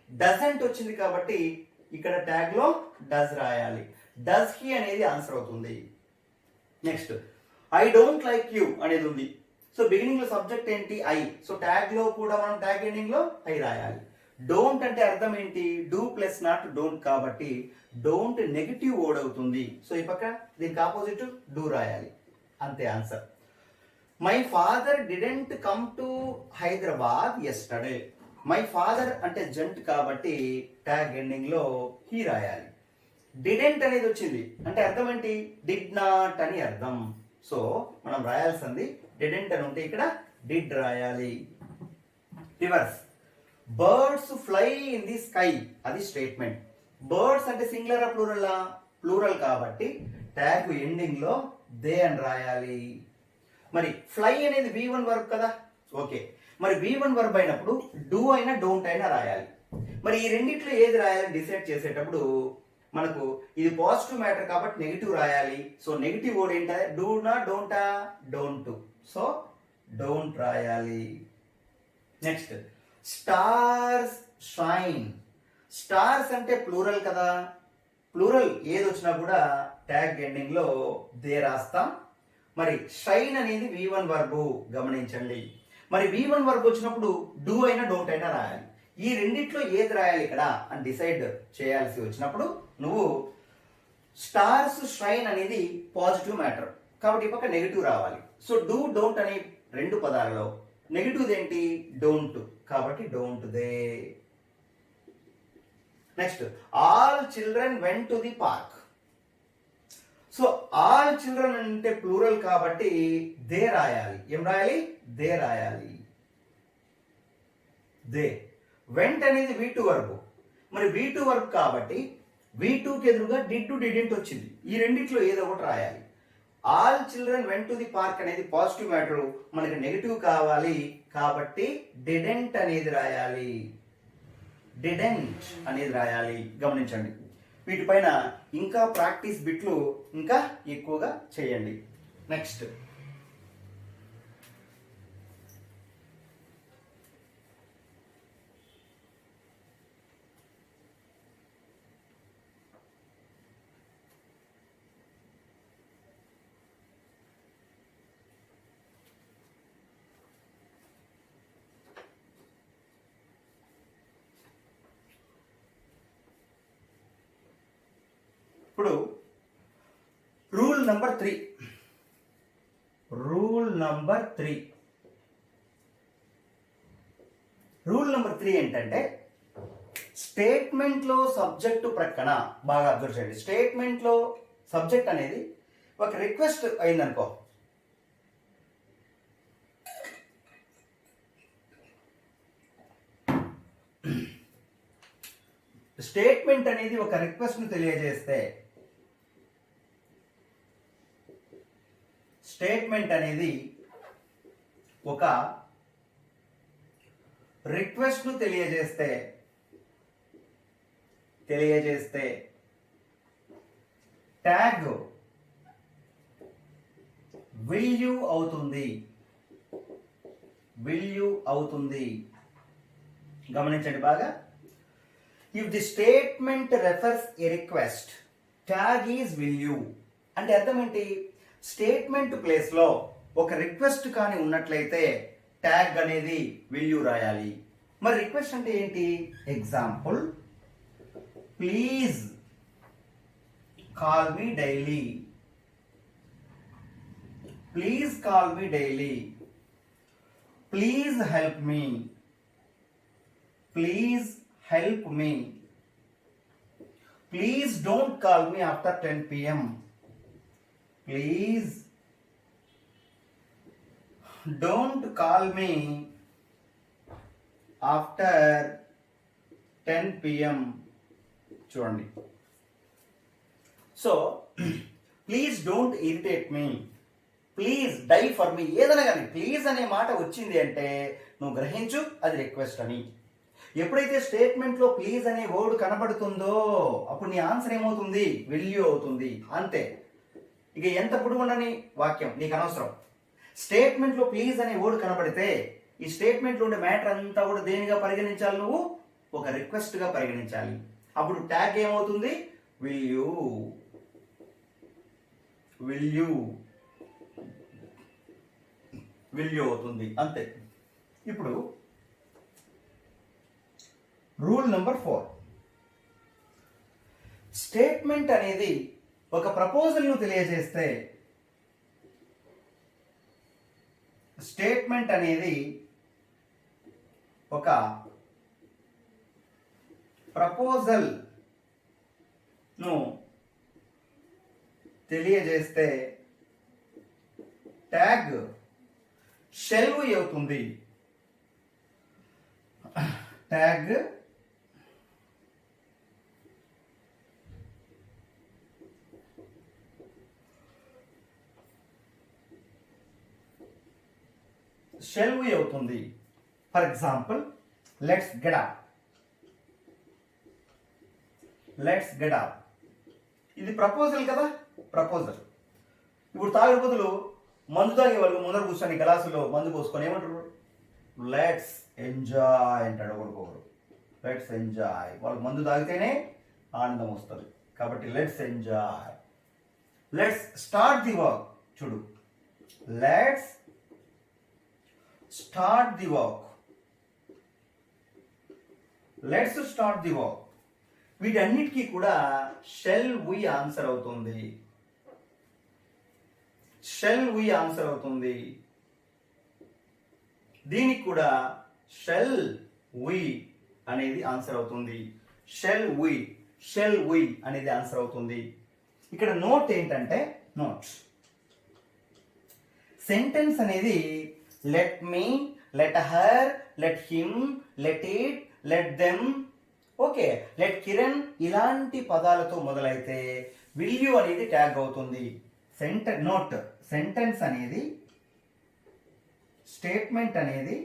డజంట్ వచ్చింది కాబట్టి ఇక్కడ ట్యాగ్ లో డస్ రాయాలి. డస్ హీ అనేది ఆన్సర్ అవుతుంది. Next I don't like you అనేది ఉంది. సో బిగినింగ్ లో సబ్జెక్ట్ ఏంటి ఐ. సో ట్యాగ్ లో కూడా మనం ట్యాగ్ ఎండింగ్ లో ఐ రాయాలి. డోంట్ అంటే అర్థం ఏంటి, డూ ప్లస్ నాట్ డోంట్ కాబట్టి డోంట్ నెగిటివ్ వర్డ్ అవుతుంది. సో ఈ పక్క దీనికి ఆపోజిట్ డూ రాయాలి. అంతే answer. My father didn't come to Hyderabad yesterday. My father అంటే జంట్ కాబట్టి ట్యాగ్ ఎండింగ్ లో హీ రాయాలి. డిడెంట్ అనేది వచ్చింది అంటే అర్థం ఏంటి, డిడ్ నాట్ అని అర్థం. సో మనం రాయాల్సింది డిడెంట్ అని ఉంటే ఇక్కడ డిడ్ రాయాలి. Reverse birds fly in the sky అది స్టేట్మెంట్. బర్డ్స్ అంటే సింగులర్ ప్లూరల్, ప్లూరల్ కాబట్టి ట్యాగ్ ఎండింగ్ లో దే అని రాయాలి. మరి ఫ్లై అనేది V1 వర్బ్ కదా, ఓకే. మరి V1 వర్బ్ అయినప్పుడు డూ అయినా డోంట్ అయినా రాయాలి. మరి ఈ రెండిట్లో ఏది రాయాలని డిసైడ్ చేసేటప్పుడు మనకు ఇది పాజిటివ్ మ్యాటర్ కాబట్టి నెగిటివ్ రాయాలి. సో నెగిటివ్ వర్డ్ ఏంటంటే డూనా డోంటా, డోంట్. సో డోంట్ రాయాలి. Next stars shine. స్టార్స్ అంటే ప్లూరల్ కదా, ప్లూరల్ ఏది వచ్చినా కూడా ట్యాగ్ ఎండింగ్ లో దే రాస్తాం. మరి షైన్ అనేది V1 వర్బ్ గమనించండి. మరి V1 వర్బ్ వచ్చినప్పుడు డూ అయినా డోంట్ అయినా రాయాలి. ఈ రెండిట్లో ఏది రాయాలి ఇక్కడ అని డిసైడ్ చేయాల్సి వచ్చినప్పుడు నువ్వు స్టార్స్ షైన్ అనేది పాజిటివ్ మ్యాటర్ కాబట్టి ఈ పక్క నెగిటివ్ రావాలి. సో డూ డోంట్ అనే రెండు పదాలలో నెగిటివ్ ఏంటి, డోంట్ కాబట్టి don't they. Next all children went to the park. So all children అంటే ప్లూరల్ కాబట్టి దే రాయాలి. ఏం రాయాలి, దే రాయాలి. దే. వెంట్ అనేది V2 వర్బ్. మరి V2 వర్బ్ కాబట్టి V2కి ఎదురుగా డిడ్ టు డిడెంట్ వచ్చింది. ఈ రెండిట్లో ఏదో ఒకటి రాయాలి. All children went to the park అనేది పాజిటివ్ మ్యాటర్, మనకి నెగిటివ్ కావాలి కాబట్టి డిడెంట్ అనేది రాయాలి. డిడెంట్ అనేది రాయాలి. గమనించండి, వీటిపైన ఇంకా ప్రాక్టీస్ బిట్లు ఇంకా ఎక్కువగా చేయండి. నెక్స్ట్ ఇప్పుడు rule number 3. Rule number 3. Rule number 3 ఏంటంటే స్టేట్మెంట్ లో సబ్జెక్టు ప్రక్కన బాగా అబ్జర్వ్ చేయండి. స్టేట్మెంట్ లో సబ్జెక్ట్ అనేది ఒక రిక్వెస్ట్ అయిందనుకో, స్టేట్మెంట్ అనేది ఒక రిక్వెస్ట్ ను తెలియజేస్తే, స్టేట్మెంట్ అనేది ఒక రిక్వెస్ట్ ను తెలియజేస్తే ట్యాగ్ విల్ యూ అవుతుంది. విల్ యూ అవుతుంది. గమనించండి బాగా. If the statement refers A request tag is will you అంటే అర్థం ఏంటి, స్టేట్మెంట్ ప్లేస్ లో ఒక రిక్వెస్ట్ కానీ ఉన్నట్లయితే ట్యాగ్ అనేది విల్ యూ రాయాలి. మరి రిక్వెస్ట్ అంటే ఏంటి, example please call me daily. Please call me daily. Please help me. Please help me. Please don't call me after 10 p.m. Please don't call me after 10 p.m. చూడండి. So please don't irritate me, please die for me, ఏదైనా కానీ ప్లీజ్ అనే మాట వచ్చింది అంటే నువ్వు గ్రహించు అది రిక్వెస్ట్ అని. ఎప్పుడైతే స్టేట్మెంట్ లో ప్లీజ్ అనే వర్డ్ కనబడుతుందో అప్పుడు నీ ఆన్సర్ ఏమవుతుంది, విల్ యూ అవుతుంది. అంతే. ఇక ఎంత పొడుగుండని వాక్యం నీకు అనవసరం. స్టేట్మెంట్లో ప్లీజ్ అనే వర్డ్ కనబడితే ఈ స్టేట్మెంట్లో ఉండే మ్యాటర్ అంతా కూడా దేనిగా పరిగణించాలి, నువ్వు ఒక రిక్వెస్ట్గా పరిగణించాలి. అప్పుడు ట్యాగ్ ఏమవుతుంది, విల్ యూ అవుతుంది, అంతే. ఇప్పుడు రూల్ నెంబర్ 4, స్టేట్మెంట్ అనేది ఒక ప్రపోజల్ను తెలియజేస్తే, స్టేట్మెంట్ అనేది ఒక ప్రపోజల్ను తెలియజేస్తే ట్యాగ్ షెల్ వి అవుతుంది. ట్యాగ్ షెల్ వి అవుతుంది. For example, let's get up. ఇది ప్రపోజల్ కదా, ప్రపోజల్. ఇప్పుడు తాగే బదులు మందు తాగే వాళ్ళు ముందర కూర్చొని గ్లాసులో మందు పోసుకొని ఏమంటారు, లెట్స్ ఎంజాయ్ అంటాడు ఒకరికొకరు. లెట్స్ ఎంజాయ్, వాళ్ళకి మందు తాగితేనే ఆనందం వస్తుంది కాబట్టి let's enjoy. Let's start the work, చూడు, let's start the work. Let's start the work. వీటన్నిటికీ కూడా షెల్ వి ఆన్సర్ అవుతుంది. షెల్ వి ఆన్సర్ అవుతుంది. దీనికి కూడా షెల్ వి అనేది ఆన్సర్ అవుతుంది. షెల్ వి అనేది ఆన్సర్ అవుతుంది. ఇక్కడ నోట్ ఏంటంటే, నోట్ సెంటెన్స్ అనేది let me, let her, let him, let it, let them, okay, let Kiran ఇలాంటి పదాలతో మొదలైతే విల్ యూ అనేది ట్యాగ్ అవుతుంది. నోట్, సెంటెన్స్ అనేది, స్టేట్మెంట్ అనేది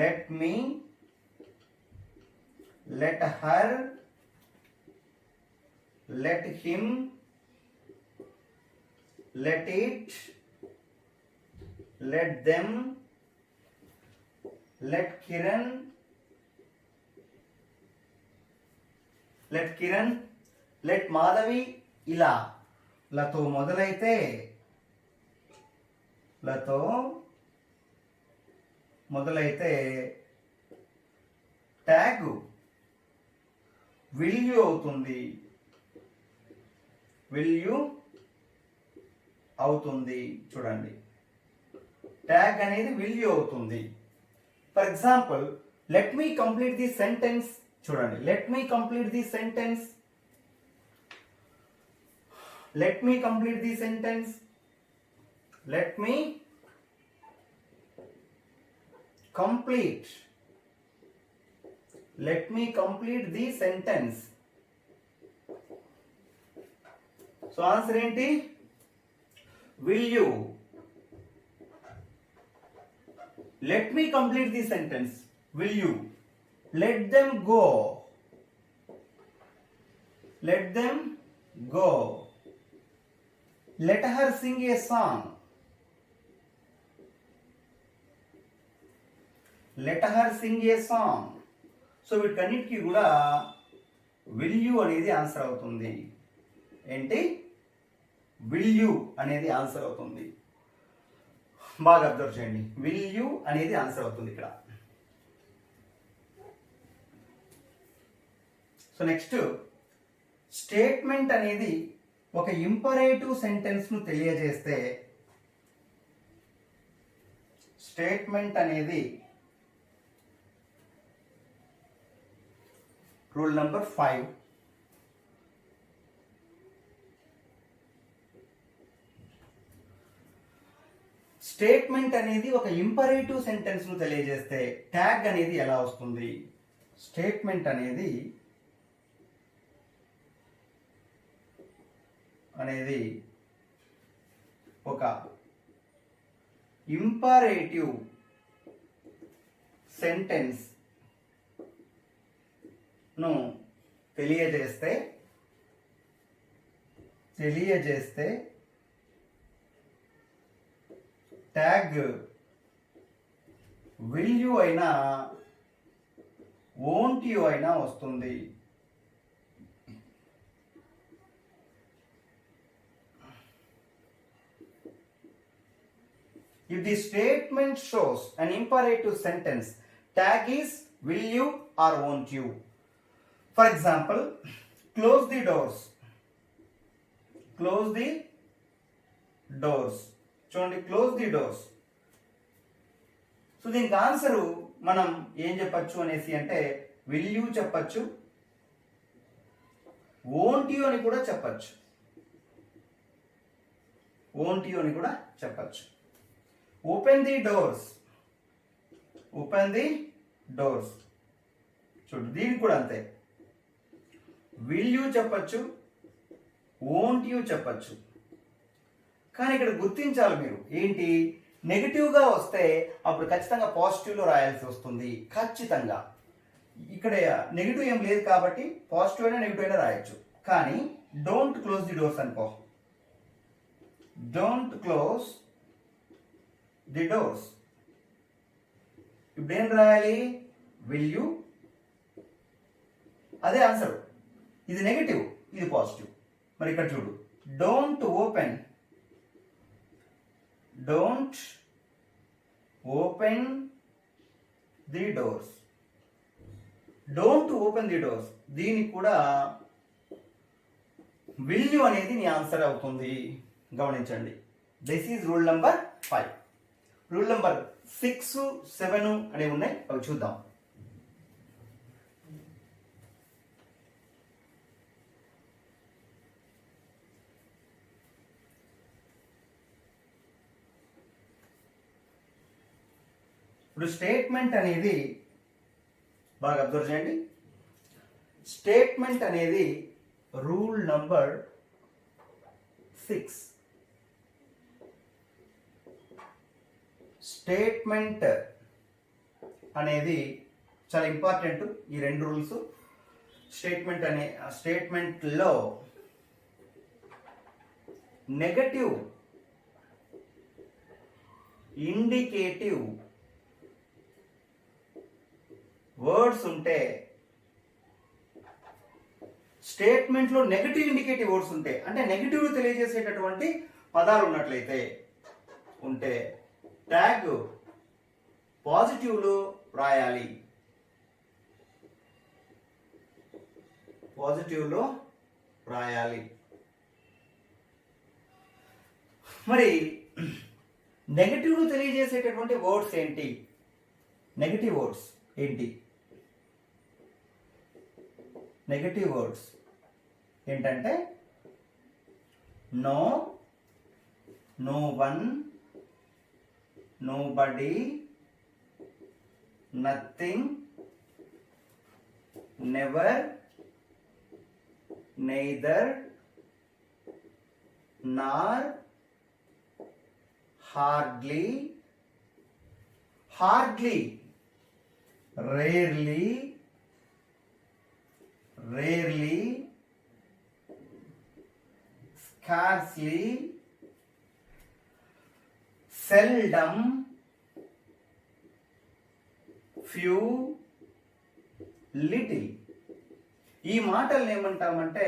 let me, let her, let him, let it, let them, let Kiran, let Madhavi, ఇలా లతో మొదలైతే ట్యాగ్ విల్ యూ అవుతుంది. చూడండి, ట్యాగ్ అనేది విల్ యూ అవుతుంది. For example, let me complete the sentence. చూడండి, let me complete the sentence. Let me complete the sentence. Let me complete. Let me complete the sentence. So answer ఏంటి, will you. Let me complete the sentence. Will you? Let them go. Let them go. Let her sing a song. Let her sing a song. So వీటన్నిటికీ కూడా విల్ యూ అనేది ఆన్సర్ అవుతుంది. ఏంటి, విల్ యూ అనేది ఆన్సర్ అవుతుంది. బాగా అబ్జర్వ్ చేయండి, విల్ యూ అనేది ఆన్సర్ అవుతుంది ఇక్కడ. సో నెక్స్ట్, స్టేట్మెంట్ అనేది ఒక ఇంపరేటివ్ సెంటెన్స్ ను తెలియజేస్తే, స్టేట్మెంట్ అనేది రూల్ నెంబర్ 5, స్టేట్మెంట్ అనేది ఒక ఇంపరేటివ్ సెంటెన్స్ ను తెలియజేస్తే ట్యాగ్ అనేది ఎలా వస్తుంది. స్టేట్మెంట్ అనేది ఒక ఇంపరేటివ్ సెంటెన్స్ ను తెలియజేస్తే ట్యాగ్ విల్ యూ అయినా won't you అయినా వస్తుంది. If the statement shows an imperative sentence, tag is will you or won't you. For example, close the doors. Close the doors. చూడండి, క్లోజ్ ది డోర్స్. సో దీనికి ఆన్సరు మనం ఏం చెప్పచ్చు అనేసి అంటే విల్ యూ చెప్పచ్చు, వోంట్ యూ అని కూడా చెప్పచ్చు. వోంట్ యూ అని కూడా చెప్పచ్చు. Open the doors. Open the doors. చూడు, దీనికి కూడా అంతే. విల్ యూ చెప్పచ్చు, వోంట్ యూ చెప్పచ్చు. కానీ ఇక్కడ గుర్తించాలి మీరు ఏంటి, నెగిటివ్గా వస్తే అప్పుడు ఖచ్చితంగా పాజిటివ్లో రాయాల్సి వస్తుంది ఖచ్చితంగా. ఇక్కడ నెగిటివ్ ఏం లేదు కాబట్టి పాజిటివ్ అయినా నెగిటివ్ అయినా రాయొచ్చు. కానీ డోంట్ క్లోజ్ ది డోర్స్ అనుకో, డోంట్ క్లోజ్ ది డోర్స్. ఇప్పుడు ఏం రాయాలి, విల్ యూ. అదే ఆన్సర్. ఇది నెగిటివ్, ఇది పాజిటివ్. మరి ఇక్కడ చూడు, don't open. Don't open the doors. Don't open the doors, దీనికి కూడా విల్ యూ అనేది నీ ఆన్సర్ అవుతుంది. గమనించండి. This is rule number 5. Rule number 6, 7 అనేవి ఉన్నాయి, అవి చూద్దాం. ఇప్పుడు స్టేట్మెంట్ అనేది బాగా అబ్జర్వ్ చేయండి. స్టేట్మెంట్ అనేది రూల్ నంబర్ 6. స్టేట్మెంట్ అనేది చాలా ఇంపార్టెంట్. ఈ 2 రూల్స్. స్టేట్మెంట్లో నెగటివ్, ఇండికేటివ్ వర్డ్స్ ఉంటే, స్టేట్మెంట్లో నెగటివ్ ఇండికేటివ్ వర్డ్స్ ఉంటే, అంటే నెగటివ్ తెలియజేసేటటువంటి పదాలు ఉన్నట్లయితే ఉంటే ట్యాగ్ పాజిటివ్లో రాయాలి. పాజిటివ్లో రాయాలి. మరి నెగటివ్లు తెలియజేసేటటువంటి వర్డ్స్ ఏంటి, నెగటివ్ వర్డ్స్ ఏంటి? నెగటివ్ వర్డ్స్ ఏంటంటే no, no one, nobody, nothing, never, neither, nor, hardly, hardly, rarely, rarely, scarcely, seldom, few, little. ఈ మాటల్ని ఏమంటామంటే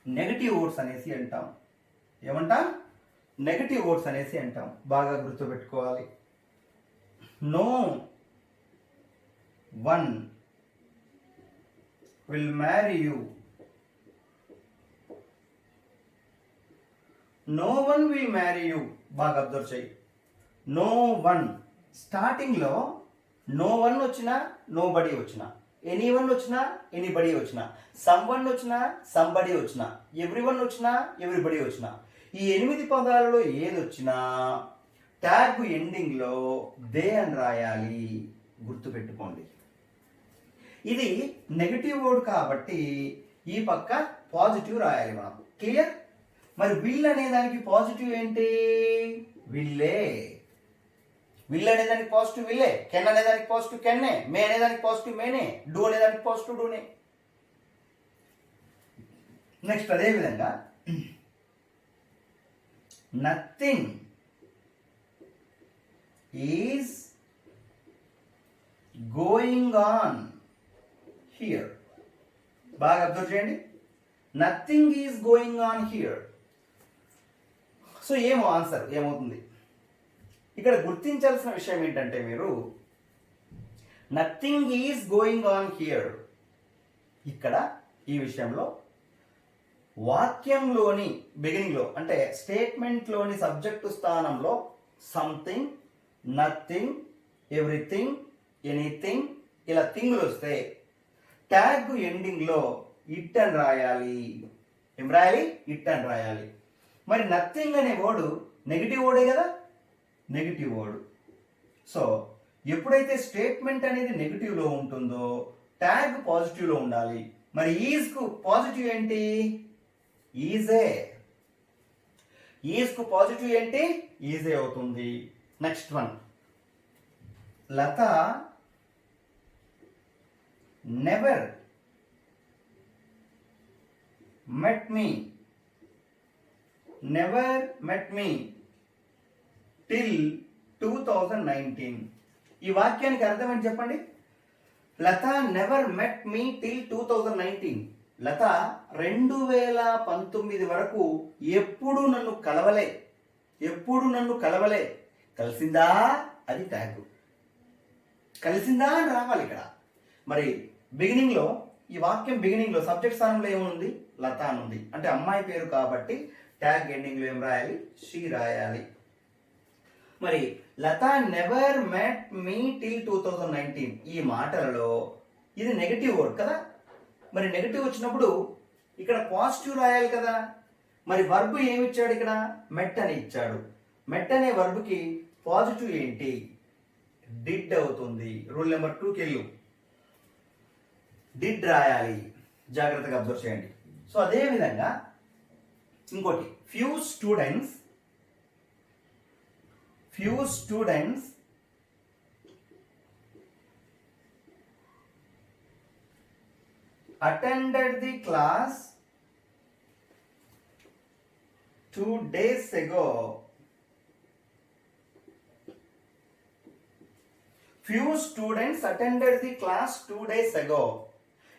నెగటివ్ వర్డ్స్ అనేసి అంటాం. ఏమంటాం? నెగటివ్ వర్డ్స్ అనేసి అంటాం. బాగా గుర్తుపెట్టుకోవాలి. No one will marry you. No one will marry you. బాగా అబ్జర్వ్ చేయి. నో వన్ స్టార్టింగ్లో నో వన్ వచ్చినా, నో బడీ వచ్చినా, ఎనీ వన్ వచ్చినా, ఎనీబడీ వచ్చినా, సమ్ వన్ వచ్చినా, సంబడీ వచ్చినా, ఎవ్రీ వన్ వచ్చినా, ఎవ్రీబడీ వచ్చినా, ఈ 8 పదాలలో ఏది వచ్చినా ట్యాగ్ ఎండింగ్లో దే అని రాయాలి. గుర్తుపెట్టుకోండి. ఇది నెగటివ్ వర్డ్ కాబట్టి ఈ పక్క పాజిటివ్ రాయాలి మనం. క్లియర్? మరి విల్ అనే దానికి పాజిటివ్ ఏంటి? విల్లే. విల్ అనేదానికి పాజిటివ్ విల్లే, కెన్ అనేదానికి పాజిటివ్ కెన్నే, మే అనేదానికి పాజిటివ్ మేనే, డూ అనేదానికి పాజిటివ్ డూనే. నెక్స్ట్ అదే విధంగా nothing is going on here. బాగా అబ్జర్వ్ చేయండి, nothing is going on here. So ఏమో ఆన్సర్ ఏమవుతుంది ఇక్కడ గుర్తించాల్సిన విషయం ఏంటంటే, మీరు nothing is going on here ఇక్కడ ఈ విషయంలో వాక్యంలోని బిగినింగ్లో అంటే స్టేట్మెంట్లోని సబ్జెక్టు స్థానంలో సంథింగ్, నథింగ్, ఎవ్రీథింగ్, ఎనీథింగ్ ఇలా థింగ్లు వస్తే ట్యాగ్ ఎండింగ్లో ఇట్ అని రాయాలి. ఏం రాయాలి? ఇట్ అని రాయాలి. మరి నథింగ్ అనే వర్డ్ నెగిటివ్ వర్డే కదా, నెగిటివ్ వర్డ్. సో ఎప్పుడైతే స్టేట్మెంట్ అనేది నెగిటివ్లో ఉంటుందో ట్యాగ్ పాజిటివ్లో ఉండాలి. మరి ఈజ్కు పాజిటివ్ ఏంటి? ఈజే. ఈజ్కు పాజిటివ్ ఏంటి? ఈజే అవుతుంది. నెక్స్ట్ వన్, లత నెవర్ మెట్ మీ, నెవర్ మెట్ మీ టిల్ 2019. ఈ వాక్యానికి అర్థం ఏంటి చెప్పండి? లత నెవర్ మెట్ మీ టిల్ 2019. లత 2019 వరకు ఎప్పుడు నన్ను కలవలే, ఎప్పుడు నన్ను కలవలే. కలిసిందా? అది ట్యాగ్. కలిసిందా అని రావాలి ఇక్కడ. మరి బిగినింగ్లో ఈ వాక్యం బిగినింగ్లో సబ్జెక్ట్ స్థానంలో ఏముంది? లత అని ఉంది. అంటే అమ్మాయి పేరు కాబట్టి ట్యాగ్ ఎండింగ్లో ఏం రాయాలి? షీ రాయాలి. మరి లత నెవర్ మెట్ మీ టిల్ 2019 ఈ మాటలలో ఇది నెగటివ్ వర్డ్ కదా. మరి నెగటివ్ వచ్చినప్పుడు ఇక్కడ పాజిటివ్ రాయాలి కదా. మరి వర్బ్ ఏమి ఇచ్చాడు ఇక్కడ? మెట్ అని ఇచ్చాడు. మెట్ అనే వర్బ్కి పాజిటివ్ ఏంటి? డిడ్ అవుతుంది. రూల్ నెంబర్ 2కి వెళ్ళు, డిడ్ రాయాలి. జాగ్రత్తగా అబ్జర్వ్ చేయండి. సో అదే విధంగా ఇంకోటి, few students attended the class 2 days ago. Few students attended the class 2 days ago.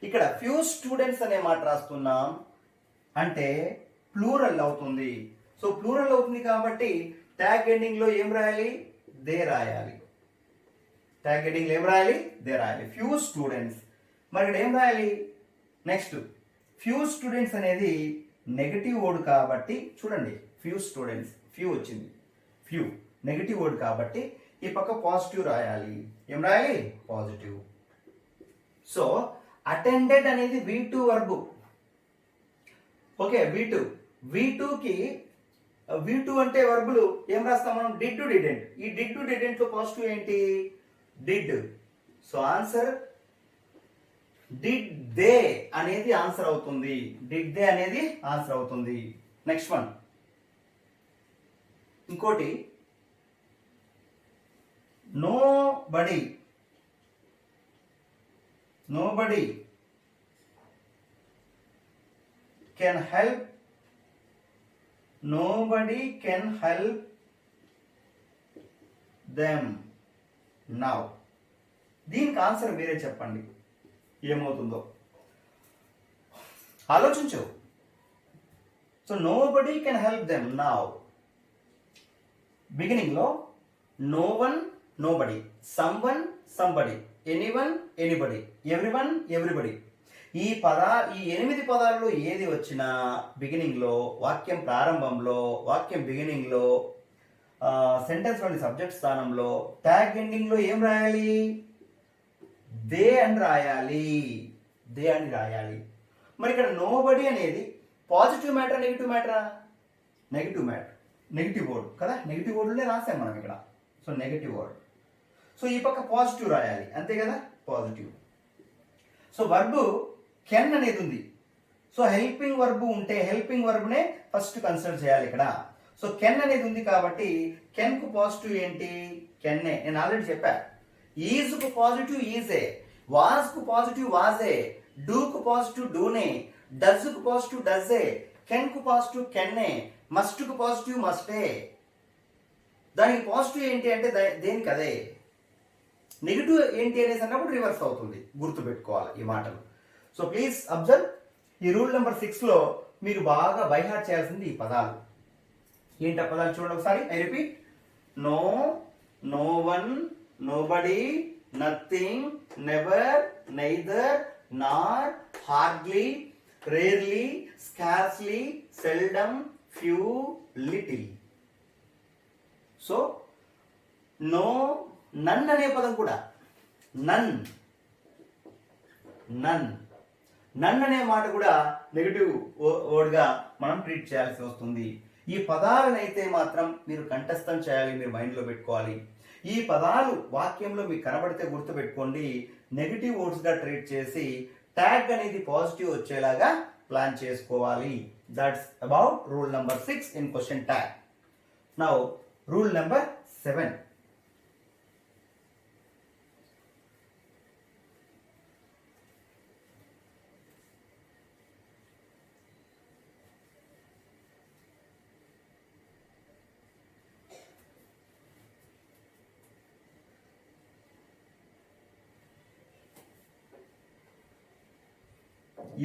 ఇక్కడ ఫ్యూ స్టూడెంట్స్ అనే మాట రాస్తున్నాం అంటే ప్లూరల్ అవుతుంది. సో ప్లూరల్ అవుతుంది కాబట్టి ట్యాగ్ ఎండింగ్ లో ఏం రాయాలి? దే రాయాలి. ట్యాగ్ ఎండింగ్ లో ఏం రాయాలి? దే రాయాలి. Few students. మరి ఇక్కడ ఏం రాయాలి? నెక్స్ట్ ఫ్యూ స్టూడెంట్స్ అనేది నెగటివ్ వర్డ్ కాబట్టి చూడండి, ఫ్యూ స్టూడెంట్స్, ఫ్యూ వచ్చింది. ఫ్యూ నెగటివ్ వర్డ్ కాబట్టి ఈ పక్క పాజిటివ్ రాయాలి. ఏం రాయాలి? పాజిటివ్. సో అటెండెడ్ అనేది V2 వర్బ్. ఓకే, V2కి V2 అంటే వర్బులు ఏం రాస్తాం మనం? Did to didn't. ఈ డిడ్ టు డిడెంట్ లో పాజిటివ్ ఏంటి? Did. So answer did they అనేది ఆన్సర్ అవుతుంది. డిడ్ దే అనేది ఆన్సర్ అవుతుంది. నెక్స్ట్ వన్, ఇంకోటి, nobody can help, nobody can help them now. దీనికి ఆన్సర్ మీరే చెప్పండి ఏమవుతుందో, ఆలోచించు. So nobody can help them now. Beginning లో no one, nobody, someone, somebody, anyone, anybody, everyone, everybody. ఈ 8 పదాలలో ఏది వచ్చినా బిగినింగ్ లో, వాక్యం ప్రారంభంలో, వాక్యం బిగినింగ్ లో, సెంటెన్స్ లోని సబ్జెక్ట్ స్థానంలో, ట్యాగ్ ఎండింగ్ లో ఏం రాయాలి? దే అని రాయాలి. దే అని రాయాలి. మరి ఇక్కడ నోబడి అనేది పాజిటివ్ మ్యాటరా నెగిటివ్ మ్యాటరా? నెగిటివ్ మ్యాటర్, నెగిటివ్ వర్డ్ కదా. నెగిటివ్ వర్డ్లే రాసాం మనం ఇక్కడ. So negative word. సో ఈ పక్క పాజిటివ్ రాయాలి, అంతే కదా, పాజిటివ్. సో వర్బ్ కెన్ అనేది ఉంది. సో హెల్పింగ్ వర్బ్ ఉంటే హెల్పింగ్ వర్బ్నే ఫస్ట్ కన్సిడర్ చేయాలి ఇక్కడ. సో కెన్ అనేది ఉంది కాబట్టి కెన్ కు పాజిటివ్ ఏంటి? కెన్నే, నేను ఆల్రెడీ చెప్పా. ఈజ్కు positive EJ, వాజ్కు positive వాజే, డూకు positive డూనే, డజ్కు positive డజే, కెన్కు positive కెన్నే, మస్ట్కు positive మస్టే. దానికి పాజిటివ్ ఏంటి అంటే దేనికి అదే, నెగిటివ్ ఏంటి అనేసి అన్నప్పుడు రివర్స్ అవుతుంది. గుర్తుపెట్టుకోవాలి ఈ మాటలు. So please observe. ఈ రూల్ నెంబర్ 6లో మీరు బాగా బైహార్ట్ చేయాల్సింది ఈ పదాలు. ఏంటి ఆ పదాలు చూడండి ఒకసారి. I repeat. No, no one, nobody, nothing, never, neither, nor, hardly, rarely, scarcely, seldom, few, little. So no, none అనే పదం కూడా, నన్, నన్, నన్ అనే మాట కూడా నెగిటివ్ వర్డ్గా మనం ట్రీట్ చేయాల్సి వస్తుంది. ఈ పదాలనైతే మాత్రం మీరు కంఠస్థం చేయాలి, మీరు మైండ్లో పెట్టుకోవాలి. ఈ పదాలు వాక్యంలో మీకు కనబడితే గుర్తుపెట్టుకోండి. నెగిటివ్ వర్డ్స్గా ట్రీట్ చేసి ట్యాగ్ అనేది పాజిటివ్ వచ్చేలాగా ప్లాన్ చేసుకోవాలి. That's about rule number 6 in question tag. Now rule number 7.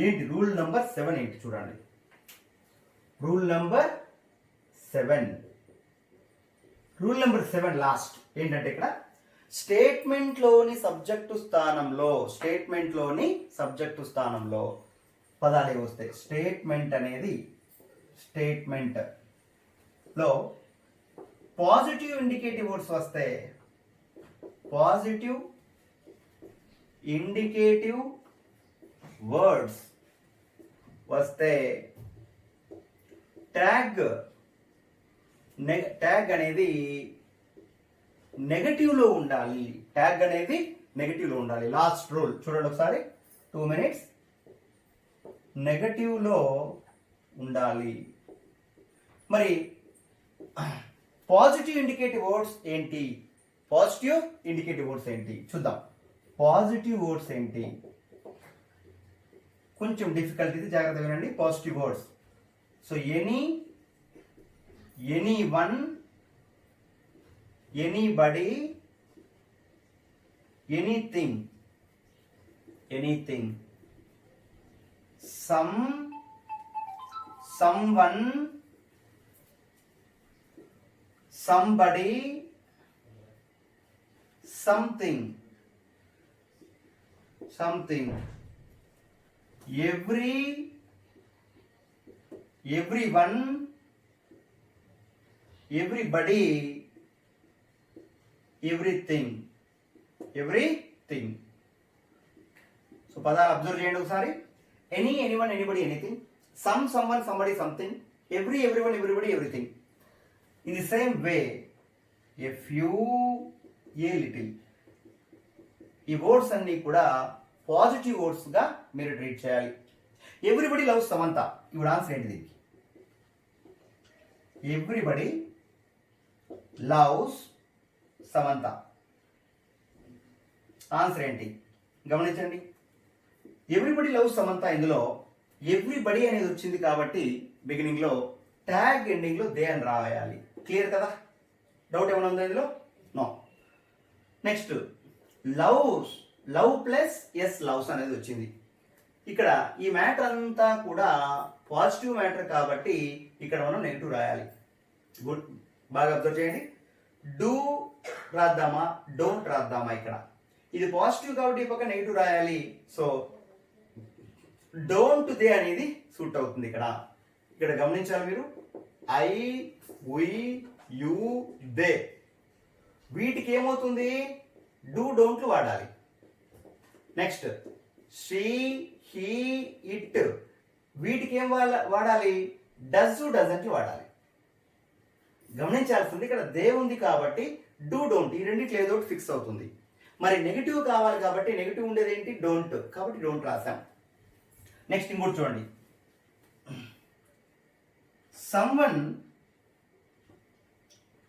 ఏంటి రూల్ నెంబర్ 7 ఏంటి చూడండి. Rule number 7, rule number 7 last ఏంటంటే ఇక్కడ స్టేట్మెంట్లోని సబ్జెక్టు స్థానంలో, స్టేట్మెంట్లోని సబ్జెక్టు స్థానంలో పదాలు వస్తాయి. స్టేట్మెంట్ అనేది, స్టేట్మెంట్ లో పాజిటివ్ ఇండికేటివ్ వర్డ్స్ వస్తాయి. పాజిటివ్ ఇండికేటివ్ వర్డ్స్ వస్తే ట్యాగ్ అనేది నెగటివ్లో ఉండాలి. ట్యాగ్ అనేది నెగటివ్లో ఉండాలి. లాస్ట్ రూల్ చూడండి ఒకసారి. 2 minutes. నెగటివ్లో ఉండాలి. మరి పాజిటివ్ ఇండికేటివ్ వర్డ్స్ ఏంటి? పాజిటివ్ ఇండికేటివ్ వర్డ్స్ ఏంటి చూద్దాం. పాజిటివ్ వర్డ్స్ ఏంటి? కొంచెం డిఫికల్ట్, ఇది జాగ్రత్త వినండి. Positive words. So any, anyone, anybody, anything, anything, some, someone, somebody, something, something, everyone, everybody, everything, everything. So పదాలు అబ్జర్వ్ చేయండి ఒకసారి. Any, anyone, anybody, anything, some, someone, somebody, something, every, everyone, everybody, everything. In the same way a few, a little. ఈ వర్డ్స్ అన్ని కూడా పాజిటివ్ వర్డ్స్గా మీరు ట్రీట్ చేయాలి. Everybody loves Samantha. ఇప్పుడు ఆన్సర్ ఏంటి దీనికి? Everybody loves Samantha. ఆన్సర్ ఏంటి గమనించండి. ఎవ్రీబడి లవ్స్ సమంత, ఇందులో ఎవ్రీబడి అనేది వచ్చింది కాబట్టి బిగినింగ్లో, ట్యాగ్ ఎండింగ్లో దే అని రాయాలి. క్లియర్ కదా? డౌట్ ఏమైనా ఉందా ఇందులో? No. Next loves, love plus s loves అనేది వచ్చింది. ఇక్కడ ఈ మ్యాటర్ అంతా కూడా పాజిటివ్ మ్యాటర్ కాబట్టి ఇక్కడ మనం నెగిటివ్ రాయాలి. గుడ్, బాగా అబ్జర్వ్ చేయండి. డూ రాద్దామా, డోంట్ రాద్దామా? ఇక్కడ ఇది పాజిటివ్ కాబట్టి ఈ పక్క నెగిటివ్ రాయాలి. సో డోంట్ దే అనేది సూట్ అవుతుంది ఇక్కడ. ఇక్కడ గమనించాలి మీరు. ఐ, వి, యు, దే, వీటికి ఏమవుతుంది? డూ, డోంట్లు వాడాలి. నెక్స్ట్ షీ, హీ, ఇట్, వీటికి ఏం వాడాలి? డస్, డజంట్ వాడాలి. గమనించాల్సింది ఇక్కడ దే ఉంది కాబట్టి డూ, డోంట్, ఈ రెండిట్లో ఏదో ఒకటి ఫిక్స్ అవుతుంది. మరి నెగిటివ్ కావాలి కాబట్టి నెగిటివ్ ఉండేది ఏంటి? డోంట్, కాబట్టి డోంట్ రాసాం. నెక్స్ట్ ఇంకోటి చూడండి. Someone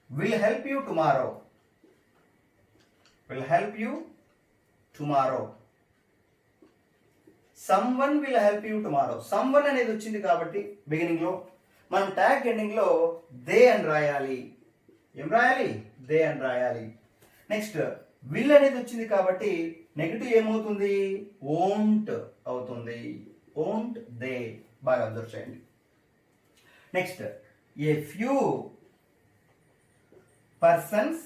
will help you tomorrow. will help you tomorrow. Someone will help you tomorrow. Someone అనేది వచ్చింది కాబట్టి బిగినింగ్ లో మనం ట్యాగ్ ఎండింగ్ లో దే అని రాయాలి. ఏం రాయాలి? దే అని రాయాలి. నెక్స్ట్ విల్ అనేది వచ్చింది కాబట్టి నెగటివ్ ఏమవుతుంది? ఓంట్ అవుతుంది. Won't they. బాగా అబ్జర్వ్ చేయండి. Next a few persons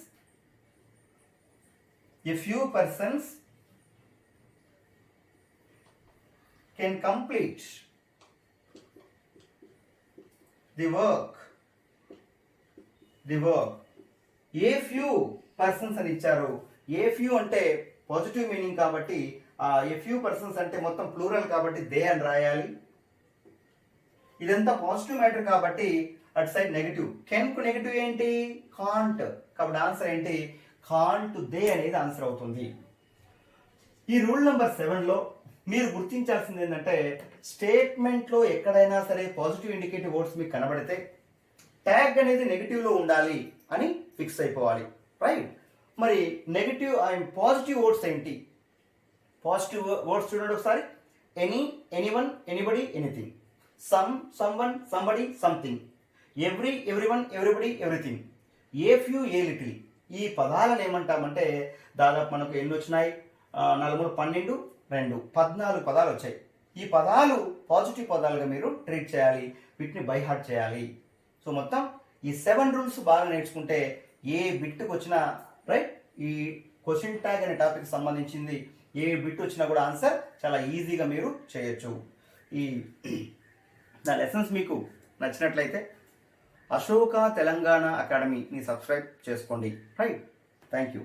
can complete the work. A few persons అని ఇచ్చారు. ఏ ఫ్యూ అంటే పాజిటివ్ మీనింగ్ కాబట్టి ఏ ఫ్యూ పర్సన్స్ అంటే మొత్తం ప్లూరల్ కాబట్టి దే అని రాయాలి. ఇదంతా పాజిటివ్ మ్యాటర్ కాబట్టి అటు సైడ్ నెగిటివ్. కెన్ కు నెగిటివ్ ఏంటి? కాంట్. కాబట్టి ఆన్సర్ ఏంటి? కాంట్ దే అనేది ఆన్సర్ అవుతుంది. ఈ రూల్ నెంబర్ 7లో మీరు గుర్తించాల్సింది ఏంటంటే స్టేట్మెంట్లో ఎక్కడైనా సరే పాజిటివ్ ఇండికేటివ్ వర్డ్స్ మీకు కనబడితే ట్యాగ్ అనేది నెగిటివ్లో ఉండాలి అని ఫిక్స్ అయిపోవాలి. రైట్? మరి నెగిటివ్ అండ్ పాజిటివ్ వర్డ్స్ ఏంటి? పాజిటివ్ వర్డ్స్ చూడండి ఒకసారి. Any, anyone, anybody, anything. Some, someone, somebody, something. Every, everyone, everybody, everything. A few, a little. ఈ పదాలను ఏమంటామంటే దాదాపు మనకు ఎన్ని వచ్చినాయి? 4 12 2 14 పదాలు వచ్చాయి. ఈ పదాలు పాజిటివ్ పదాలుగా మీరు ట్రీట్ చేయాలి. వీటిని బై హార్ట్ చేయాలి. సో మొత్తం ఈ 7 రూల్స్ బాగా నేర్చుకుంటే ఏ బిట్కి వచ్చినా రైట్ ఈ క్వశ్చన్ ట్యాగ్ అనే టాపిక్ సంబంధించింది ఏ బిట్ వచ్చినా కూడా ఆన్సర్ చాలా ఈజీగా మీరు చేయొచ్చు. ఈ నా లెసన్స్ మీకు నచ్చినట్లయితే అశోక తెలంగాణ అకాడమీని సబ్స్క్రైబ్ చేసుకోండి. రైట్? Thank you.